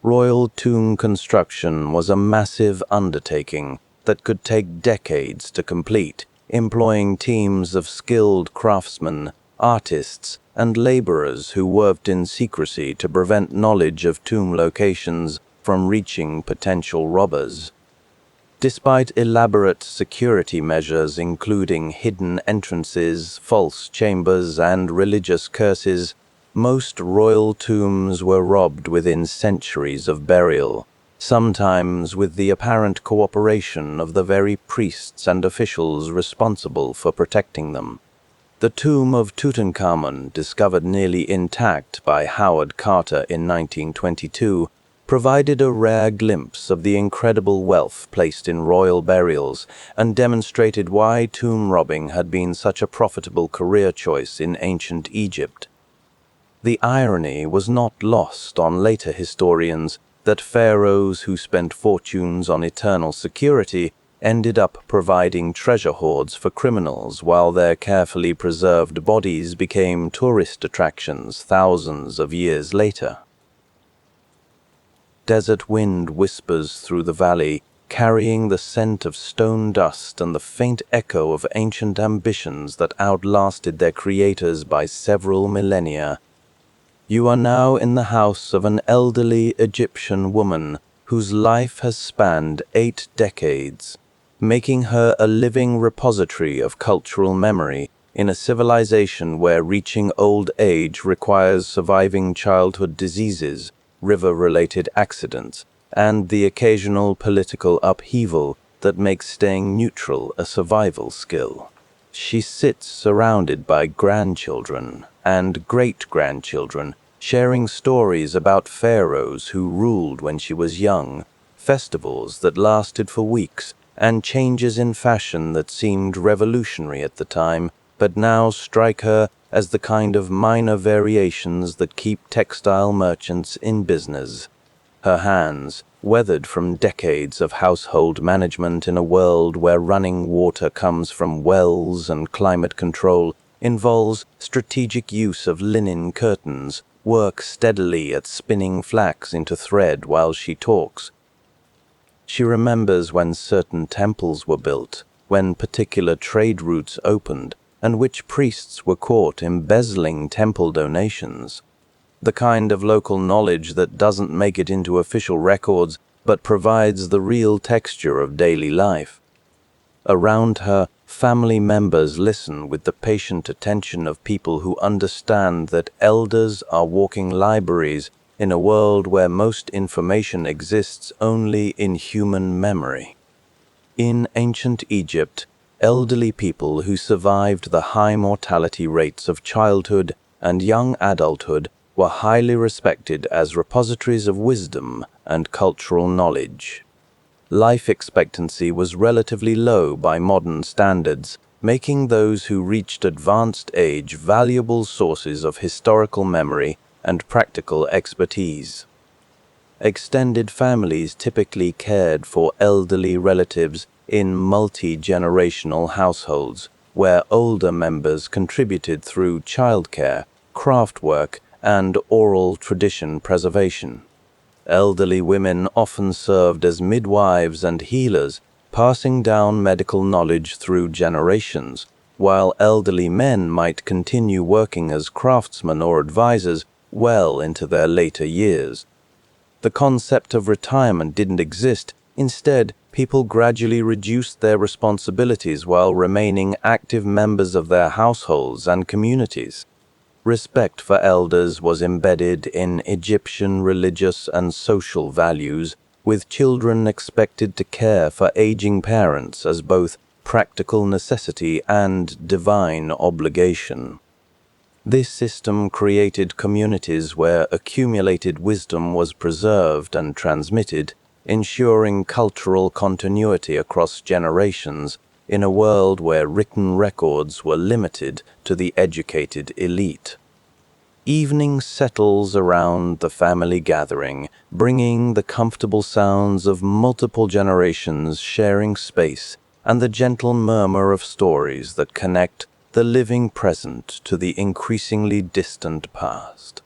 Royal tomb construction was a massive undertaking that could take decades to complete, employing teams of skilled craftsmen, artists, and laborers who worked in secrecy to prevent knowledge of tomb locations from reaching potential robbers. Despite elaborate security measures including hidden entrances, false chambers, and religious curses, most royal tombs were robbed within centuries of burial, sometimes with the apparent cooperation of the very priests and officials responsible for protecting them. The tomb of Tutankhamun, discovered nearly intact by Howard Carter in 1922, provided a rare glimpse of the incredible wealth placed in royal burials and demonstrated why tomb robbing had been such a profitable career choice in ancient Egypt. The irony was not lost on later historians that pharaohs who spent fortunes on eternal security ended up providing treasure hoards for criminals, while their carefully preserved bodies became tourist attractions thousands of years later. Desert wind whispers through the valley, carrying the scent of stone dust and the faint echo of ancient ambitions that outlasted their creators by several millennia. You are now in the house of an elderly Egyptian woman whose life has spanned 8 decades, making her a living repository of cultural memory in a civilization where reaching old age requires surviving childhood diseases, river-related accidents, and the occasional political upheaval that makes staying neutral a survival skill. She sits surrounded by grandchildren and great-grandchildren, sharing stories about pharaohs who ruled when she was young, festivals that lasted for weeks, and changes in fashion that seemed revolutionary at the time, but now strike her as the kind of minor variations that keep textile merchants in business. Her hands, weathered from decades of household management in a world where running water comes from wells and climate control, involves strategic use of linen curtains, work steadily at spinning flax into thread while she talks. She remembers when certain temples were built, when particular trade routes opened, and which priests were caught embezzling temple donations. The kind of local knowledge that doesn't make it into official records but provides the real texture of daily life. Around her, family members listen with the patient attention of people who understand that elders are walking libraries in a world where most information exists only in human memory. In ancient Egypt, elderly people who survived the high mortality rates of childhood and young adulthood were highly respected as repositories of wisdom and cultural knowledge. life expectancy was relatively low by modern standards, making those who reached advanced age valuable sources of historical memory and practical expertise. Extended families typically cared for elderly relatives in multi-generational households, where older members contributed through childcare, craft work, and oral tradition preservation. Elderly women often served as midwives and healers, passing down medical knowledge through generations, while elderly men might continue working as craftsmen or advisors well into their later years. The concept of retirement didn't exist. Instead, people gradually reduced their responsibilities while remaining active members of their households and communities. Respect for elders was embedded in Egyptian religious and social values, with children expected to care for aging parents as both practical necessity and divine obligation. This system created communities where accumulated wisdom was preserved and transmitted, ensuring cultural continuity across generations in a world where written records were limited to the educated elite. Evening settles around the family gathering, bringing the comfortable sounds of multiple generations sharing space and the gentle murmur of stories that connect the living present to the increasingly distant past.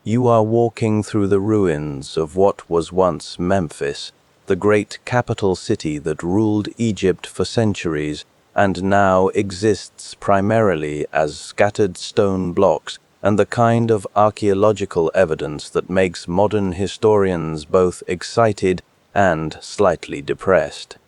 You are walking through the ruins of what was once Memphis, the great capital city that ruled Egypt for centuries and now exists primarily as scattered stone blocks and the kind of archaeological evidence that makes modern historians both excited and slightly depressed.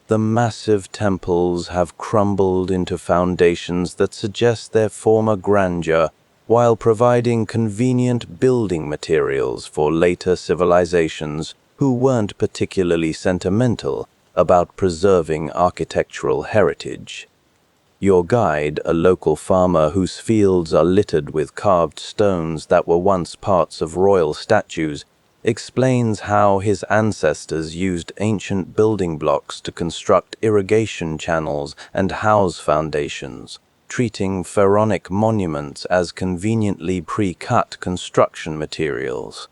The massive temples have crumbled into foundations that suggest their former grandeur, while providing convenient building materials for later civilizations who weren't particularly sentimental about preserving architectural heritage. Your guide, a local farmer whose fields are littered with carved stones that were once parts of royal statues, explains how his ancestors used ancient building blocks to construct irrigation channels and house foundations, treating pharaonic monuments as conveniently pre-cut construction materials.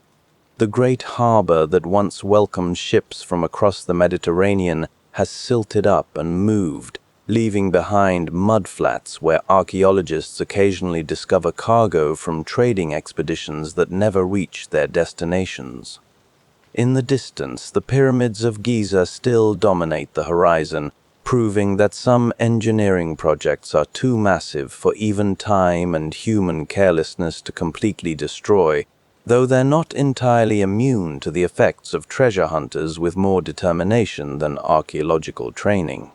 The great harbor that once welcomed ships from across the Mediterranean has silted up and moved, leaving behind mudflats where archaeologists occasionally discover cargo from trading expeditions that never reach their destinations. In the distance, the pyramids of Giza still dominate the horizon, proving that some engineering projects are too massive for even time and human carelessness to completely destroy, though they're not entirely immune to the effects of treasure hunters with more determination than archaeological training.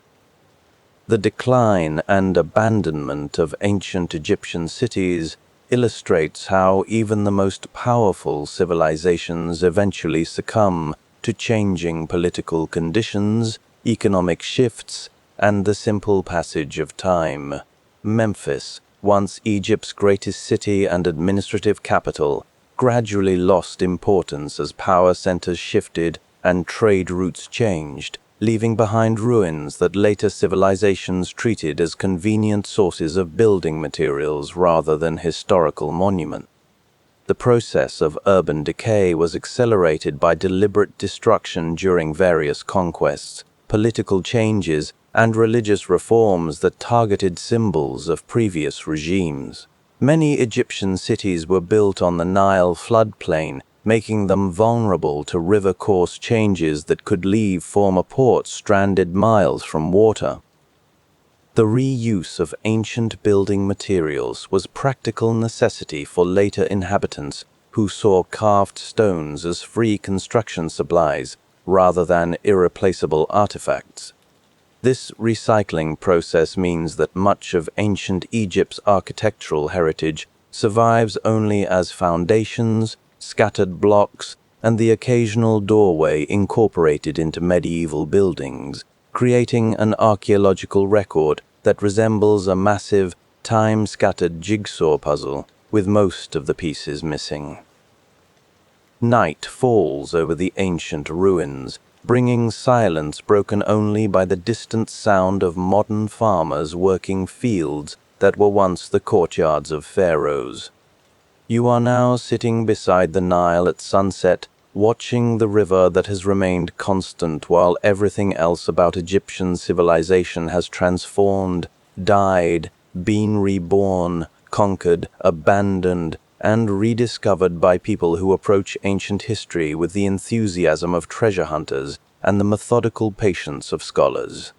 The decline and abandonment of ancient Egyptian cities illustrates how even the most powerful civilizations eventually succumb to changing political conditions, economic shifts, and the simple passage of time. Memphis, once Egypt's greatest city and administrative capital, gradually lost importance as power centers shifted and trade routes changed, leaving behind ruins that later civilizations treated as convenient sources of building materials rather than historical monuments. The process of urban decay was accelerated by deliberate destruction during various conquests, political changes, and religious reforms that targeted symbols of previous regimes. Many Egyptian cities were built on the Nile floodplain, making them vulnerable to river course changes that could leave former ports stranded miles from water. The reuse of ancient building materials was practical necessity for later inhabitants who saw carved stones as free construction supplies rather than irreplaceable artifacts. This recycling process means that much of ancient Egypt's architectural heritage survives only as foundations, scattered blocks, and the occasional doorway incorporated into medieval buildings, creating an archaeological record that resembles a massive, time-scattered jigsaw puzzle, with most of the pieces missing. Night falls over the ancient ruins, bringing silence broken only by the distant sound of modern farmers working fields that were once the courtyards of pharaohs. You are now sitting beside the Nile at sunset, watching the river that has remained constant while everything else about Egyptian civilization has transformed, died, been reborn, conquered, abandoned, and rediscovered by people who approach ancient history with the enthusiasm of treasure hunters and the methodical patience of scholars.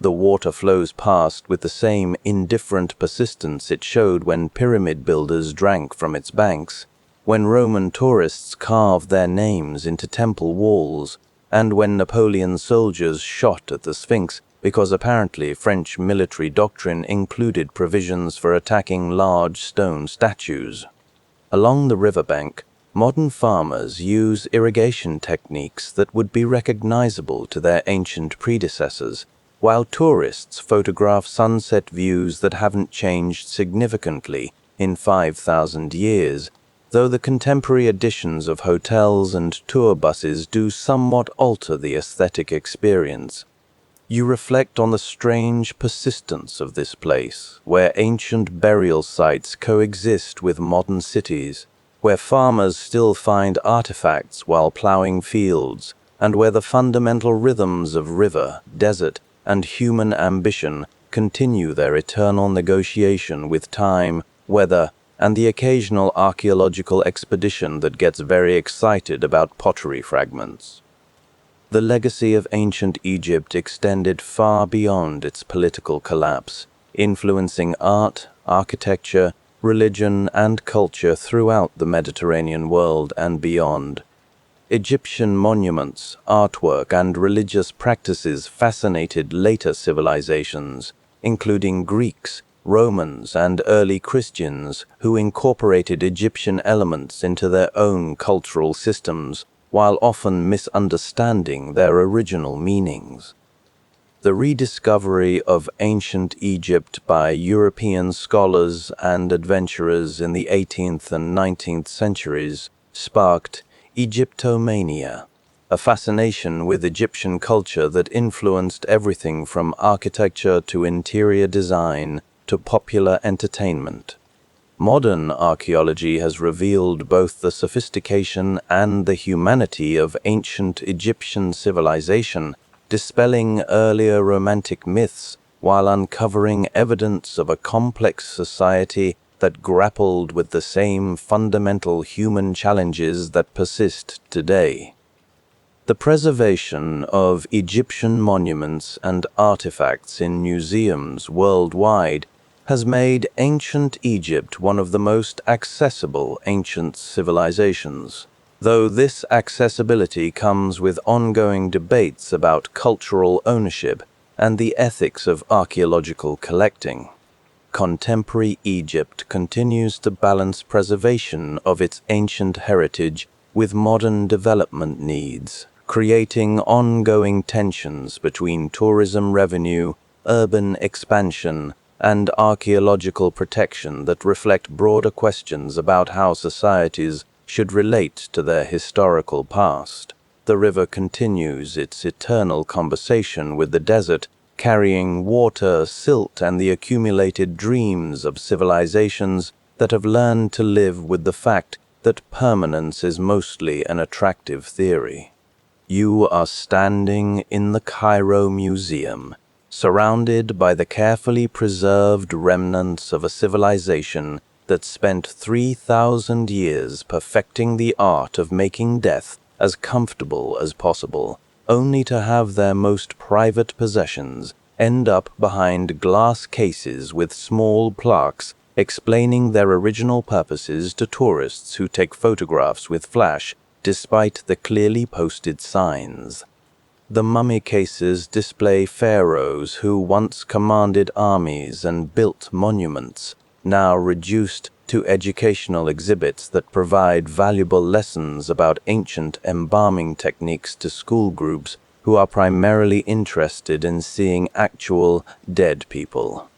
The water flows past with the same indifferent persistence it showed when pyramid builders drank from its banks, when Roman tourists carved their names into temple walls, and when Napoleon's soldiers shot at the Sphinx because apparently French military doctrine included provisions for attacking large stone statues. Along the riverbank, modern farmers use irrigation techniques that would be recognizable to their ancient predecessors, while tourists photograph sunset views that haven't changed significantly in 5,000 years, though the contemporary additions of hotels and tour buses do somewhat alter the aesthetic experience. You reflect on the strange persistence of this place, where ancient burial sites coexist with modern cities, where farmers still find artifacts while plowing fields, and where the fundamental rhythms of river, desert, and human ambition continue their eternal negotiation with time, weather, and the occasional archaeological expedition that gets very excited about pottery fragments. The legacy of ancient Egypt extended far beyond its political collapse, influencing art, architecture, religion, and culture throughout the Mediterranean world and beyond. Egyptian monuments, artwork, and religious practices fascinated later civilizations, including Greeks, Romans, and early Christians, who incorporated Egyptian elements into their own cultural systems, while often misunderstanding their original meanings. The rediscovery of ancient Egypt by European scholars and adventurers in the 18th and 19th centuries sparked Egyptomania, a fascination with Egyptian culture that influenced everything from architecture to interior design to popular entertainment. Modern archaeology has revealed both the sophistication and the humanity of ancient Egyptian civilization, dispelling earlier romantic myths while uncovering evidence of a complex society that grappled with the same fundamental human challenges that persist today. The preservation of Egyptian monuments and artifacts in museums worldwide has made ancient Egypt one of the most accessible ancient civilizations, though this accessibility comes with ongoing debates about cultural ownership and the ethics of archaeological collecting. Contemporary Egypt continues to balance preservation of its ancient heritage with modern development needs, creating ongoing tensions between tourism revenue, urban expansion, and archaeological protection that reflect broader questions about how societies should relate to their historical past. The river continues its eternal conversation with the desert, carrying water, silt, and the accumulated dreams of civilizations that have learned to live with the fact that permanence is mostly an attractive theory. You are standing in the Cairo Museum, surrounded by the carefully preserved remnants of a civilization that spent 3,000 years perfecting the art of making death as comfortable as possible, only to have their most private possessions end up behind glass cases with small plaques explaining their original purposes to tourists who take photographs with flash despite the clearly posted signs. The mummy cases display pharaohs who once commanded armies and built monuments, now reduced to educational exhibits that provide valuable lessons about ancient embalming techniques to school groups who are primarily interested in seeing actual dead people.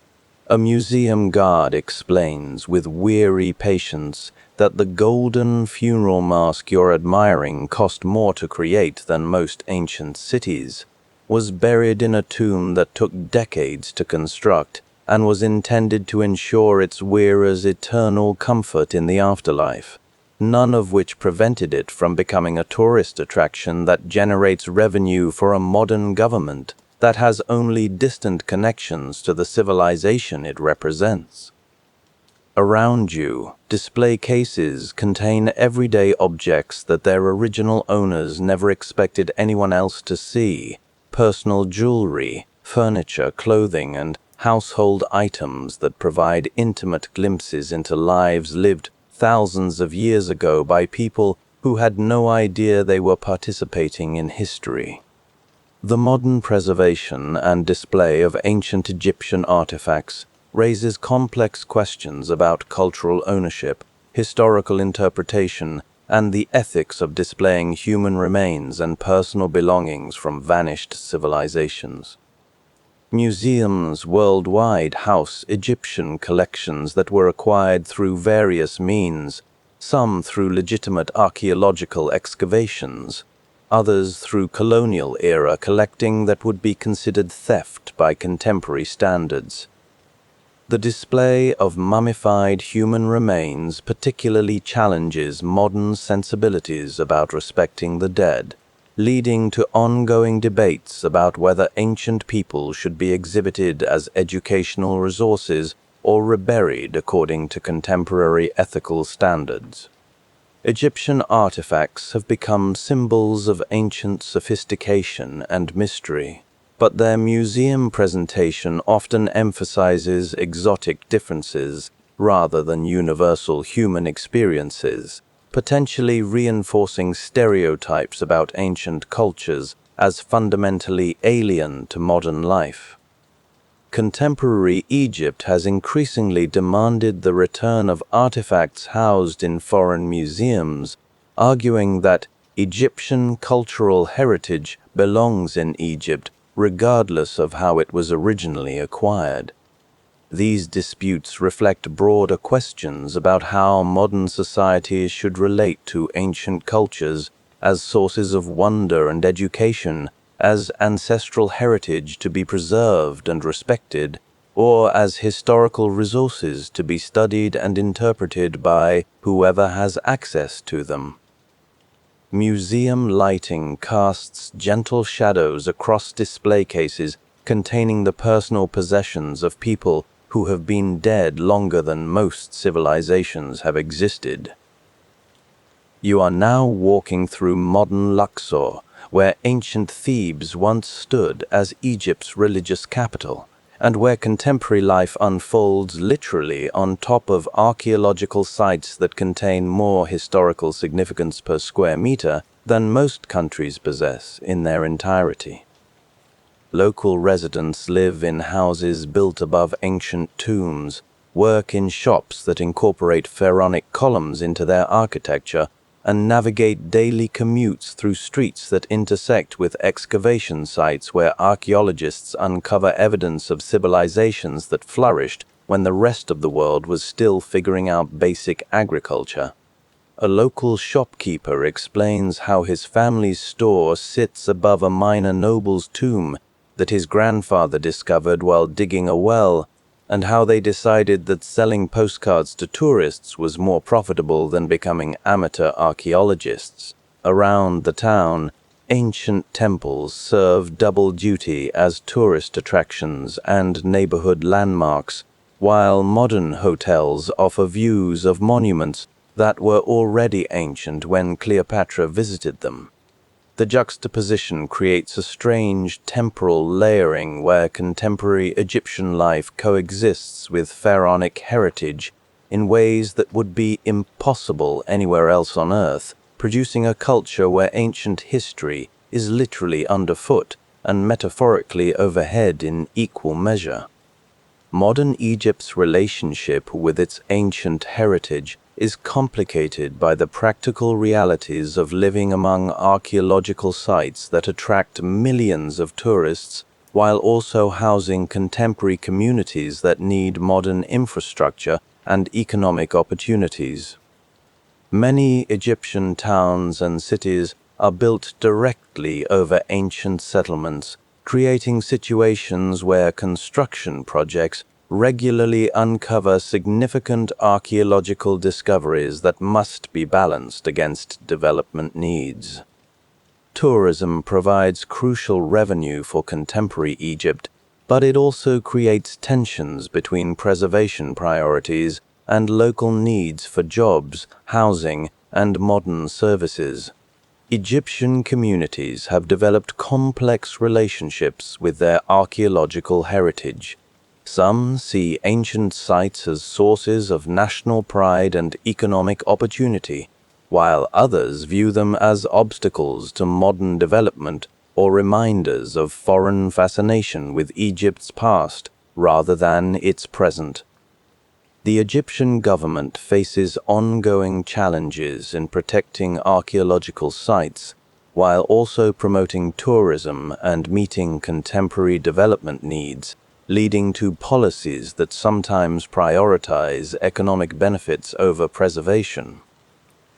A museum guard explains with weary patience that the golden funeral mask you're admiring cost more to create than most ancient cities, was buried in a tomb that took decades to construct, and was intended to ensure its wearer's eternal comfort in the afterlife, none of which prevented it from becoming a tourist attraction that generates revenue for a modern government that has only distant connections to the civilization it represents. Around you, display cases contain everyday objects that their original owners never expected anyone else to see: personal jewelry, furniture, clothing, and household items that provide intimate glimpses into lives lived thousands of years ago by people who had no idea they were participating in history. The modern preservation and display of ancient Egyptian artifacts raises complex questions about cultural ownership, historical interpretation, and the ethics of displaying human remains and personal belongings from vanished civilizations. Museums worldwide house Egyptian collections that were acquired through various means, some through legitimate archaeological excavations, others through colonial-era collecting that would be considered theft by contemporary standards. The display of mummified human remains particularly challenges modern sensibilities about respecting the dead, leading to ongoing debates about whether ancient people should be exhibited as educational resources or reburied according to contemporary ethical standards. Egyptian artifacts have become symbols of ancient sophistication and mystery, but their museum presentation often emphasizes exotic differences rather than universal human experiences, potentially reinforcing stereotypes about ancient cultures as fundamentally alien to modern life. Contemporary Egypt has increasingly demanded the return of artifacts housed in foreign museums, arguing that Egyptian cultural heritage belongs in Egypt regardless of how it was originally acquired. These disputes reflect broader questions about how modern societies should relate to ancient cultures as sources of wonder and education, as ancestral heritage to be preserved and respected, or as historical resources to be studied and interpreted by whoever has access to them. Museum lighting casts gentle shadows across display cases containing the personal possessions of people who have been dead longer than most civilizations have existed. You are now walking through modern Luxor, where ancient Thebes once stood as Egypt's religious capital, and where contemporary life unfolds literally on top of archaeological sites that contain more historical significance per square meter than most countries possess in their entirety. Local residents live in houses built above ancient tombs, work in shops that incorporate pharaonic columns into their architecture, and navigate daily commutes through streets that intersect with excavation sites where archaeologists uncover evidence of civilizations that flourished when the rest of the world was still figuring out basic agriculture. A local shopkeeper explains how his family's store sits above a minor noble's tomb that his grandfather discovered while digging a well, and how they decided that selling postcards to tourists was more profitable than becoming amateur archaeologists. Around the town, ancient temples serve double duty as tourist attractions and neighborhood landmarks, while modern hotels offer views of monuments that were already ancient when Cleopatra visited them. The juxtaposition creates a strange temporal layering where contemporary Egyptian life coexists with pharaonic heritage in ways that would be impossible anywhere else on Earth, producing a culture where ancient history is literally underfoot and metaphorically overhead in equal measure. Modern Egypt's relationship with its ancient heritage is complicated by the practical realities of living among archaeological sites that attract millions of tourists while also housing contemporary communities that need modern infrastructure and economic opportunities. Many Egyptian towns and cities are built directly over ancient settlements, creating situations where construction projects regularly uncover significant archaeological discoveries that must be balanced against development needs. Tourism provides crucial revenue for contemporary Egypt, but it also creates tensions between preservation priorities and local needs for jobs, housing, and modern services. Egyptian communities have developed complex relationships with their archaeological heritage. Some see ancient sites as sources of national pride and economic opportunity, while others view them as obstacles to modern development or reminders of foreign fascination with Egypt's past rather than its present. The Egyptian government faces ongoing challenges in protecting archaeological sites, while also promoting tourism and meeting contemporary development needs, leading to policies that sometimes prioritize economic benefits over preservation.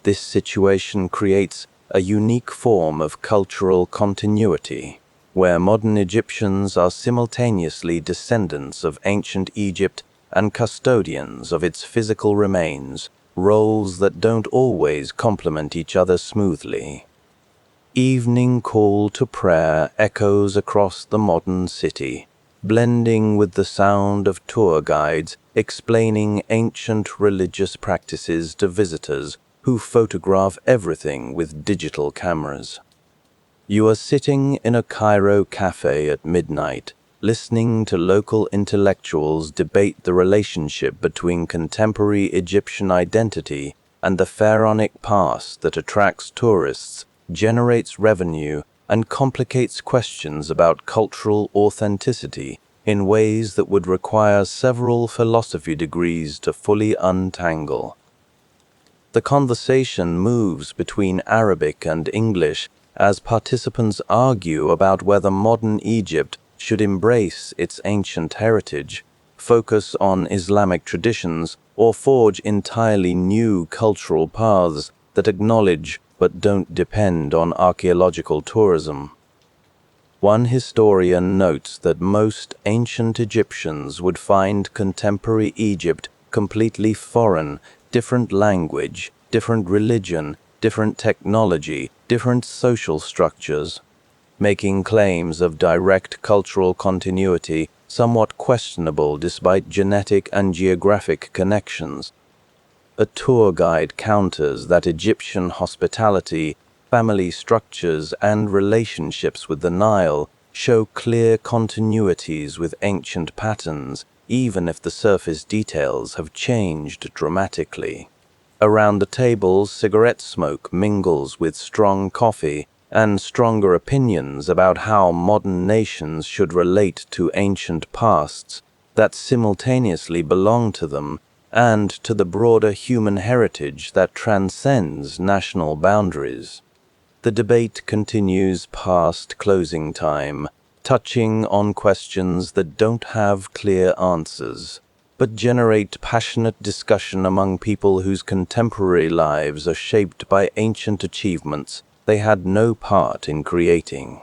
This situation creates a unique form of cultural continuity, where modern Egyptians are simultaneously descendants of ancient Egypt and custodians of its physical remains, roles that don't always complement each other smoothly. Evening call to prayer echoes across the modern city, blending with the sound of tour guides explaining ancient religious practices to visitors who photograph everything with digital cameras. You are sitting in a Cairo cafe at midnight, listening to local intellectuals debate the relationship between contemporary Egyptian identity and the pharaonic past that attracts tourists, generates revenue, and complicates questions about cultural authenticity in ways that would require several philosophy degrees to fully untangle. The conversation moves between Arabic and English as participants argue about whether modern Egypt should embrace its ancient heritage, focus on Islamic traditions, or forge entirely new cultural paths that acknowledge but don't depend on archaeological tourism. One historian notes that most ancient Egyptians would find contemporary Egypt completely foreign, different language, different religion, different technology, different social structures, making claims of direct cultural continuity somewhat questionable despite genetic and geographic connections. A tour guide counters that Egyptian hospitality, family structures, and relationships with the Nile show clear continuities with ancient patterns, even if the surface details have changed dramatically. Around the tables, cigarette smoke mingles with strong coffee and stronger opinions about how modern nations should relate to ancient pasts that simultaneously belong to them and to the broader human heritage that transcends national boundaries. The debate continues past closing time, touching on questions that don't have clear answers, but generate passionate discussion among people whose contemporary lives are shaped by ancient achievements they had no part in creating.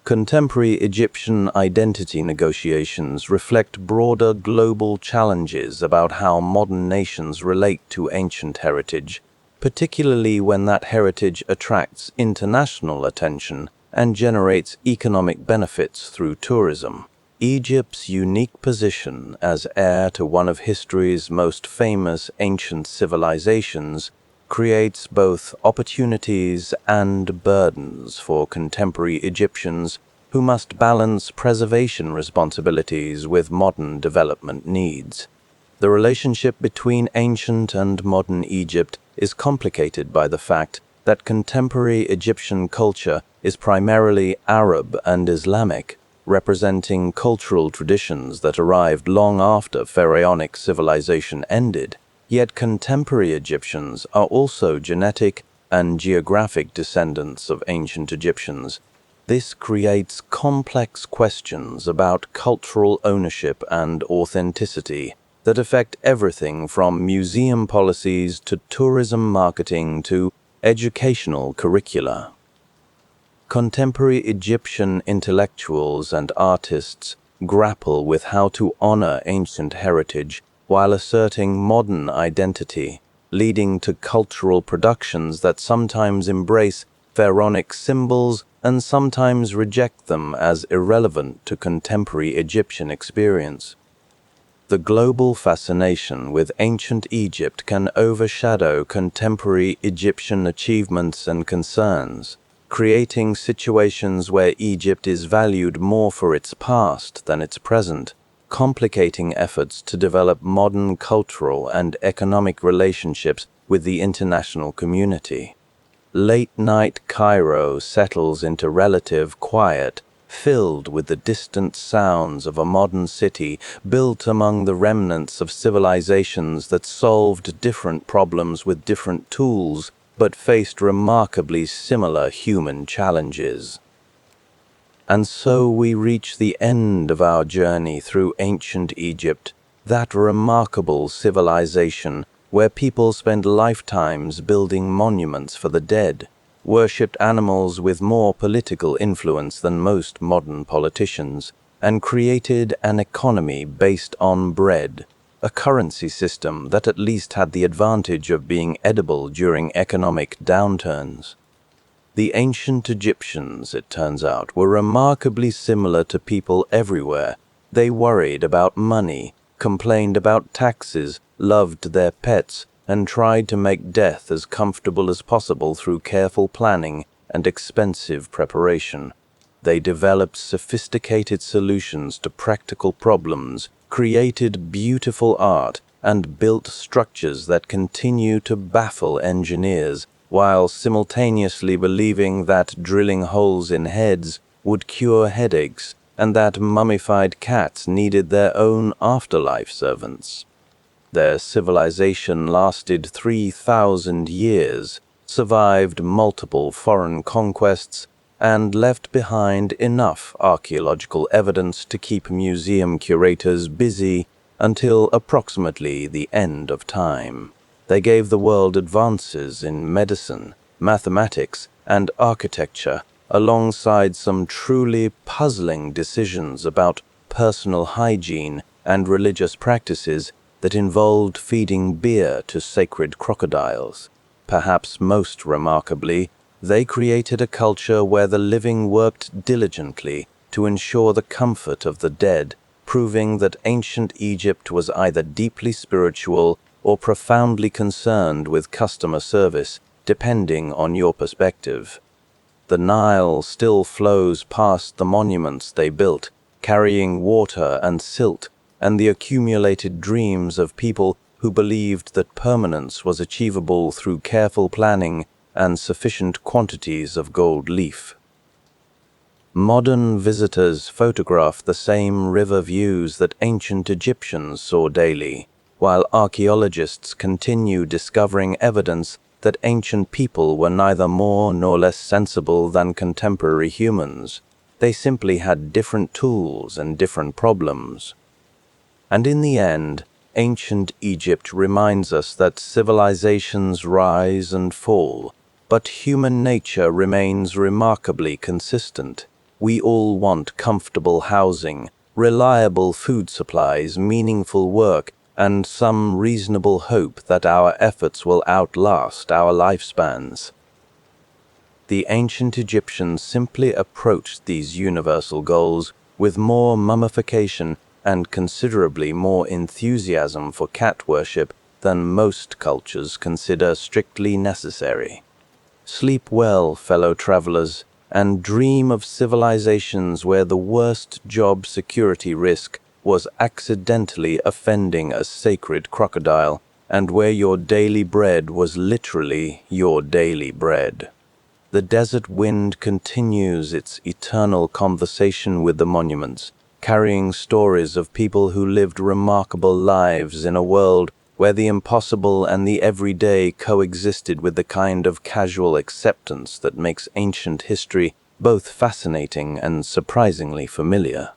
Contemporary Egyptian identity negotiations reflect broader global challenges about how modern nations relate to ancient heritage, particularly when that heritage attracts international attention and generates economic benefits through tourism. Egypt's unique position as heir to one of history's most famous ancient civilizations creates both opportunities and burdens for contemporary Egyptians who must balance preservation responsibilities with modern development needs. The relationship between ancient and modern Egypt is complicated by the fact that contemporary Egyptian culture is primarily Arab and Islamic, representing cultural traditions that arrived long after pharaonic civilization ended. Yet contemporary Egyptians are also genetic and geographic descendants of ancient Egyptians. This creates complex questions about cultural ownership and authenticity that affect everything from museum policies to tourism marketing to educational curricula. Contemporary Egyptian intellectuals and artists grapple with how to honor ancient heritage while asserting modern identity, leading to cultural productions that sometimes embrace pharaonic symbols and sometimes reject them as irrelevant to contemporary Egyptian experience. The global fascination with ancient Egypt can overshadow contemporary Egyptian achievements and concerns, creating situations where Egypt is valued more for its past than its present, complicating efforts to develop modern cultural and economic relationships with the international community. Late-night Cairo settles into relative quiet, filled with the distant sounds of a modern city built among the remnants of civilizations that solved different problems with different tools but faced remarkably similar human challenges. And so we reach the end of our journey through ancient Egypt, that remarkable civilization where people spent lifetimes building monuments for the dead, worshipped animals with more political influence than most modern politicians, and created an economy based on bread, a currency system that at least had the advantage of being edible during economic downturns. The ancient Egyptians, it turns out, were remarkably similar to people everywhere. They worried about money, complained about taxes, loved their pets, and tried to make death as comfortable as possible through careful planning and expensive preparation. They developed sophisticated solutions to practical problems, created beautiful art, and built structures that continue to baffle engineers, while simultaneously believing that drilling holes in heads would cure headaches and that mummified cats needed their own afterlife servants. Their civilization lasted 3,000 years, survived multiple foreign conquests, and left behind enough archaeological evidence to keep museum curators busy until approximately the end of time. They gave the world advances in medicine, mathematics, and architecture, alongside some truly puzzling decisions about personal hygiene and religious practices that involved feeding beer to sacred crocodiles. Perhaps most remarkably, they created a culture where the living worked diligently to ensure the comfort of the dead, proving that ancient Egypt was either deeply spiritual or profoundly concerned with customer service, depending on your perspective. The Nile still flows past the monuments they built, carrying water and silt, and the accumulated dreams of people who believed that permanence was achievable through careful planning and sufficient quantities of gold leaf. Modern visitors photograph the same river views that ancient Egyptians saw daily, while archaeologists continue discovering evidence that ancient people were neither more nor less sensible than contemporary humans. They simply had different tools and different problems. And in the end, ancient Egypt reminds us that civilizations rise and fall, but human nature remains remarkably consistent. We all want comfortable housing, reliable food supplies, meaningful work, and some reasonable hope that our efforts will outlast our lifespans. The ancient Egyptians simply approached these universal goals with more mummification and considerably more enthusiasm for cat worship than most cultures consider strictly necessary. Sleep well, fellow travelers, and dream of civilizations where the worst job security risk was accidentally offending a sacred crocodile, and where your daily bread was literally your daily bread. The desert wind continues its eternal conversation with the monuments, carrying stories of people who lived remarkable lives in a world where the impossible and the everyday coexisted with the kind of casual acceptance that makes ancient history both fascinating and surprisingly familiar.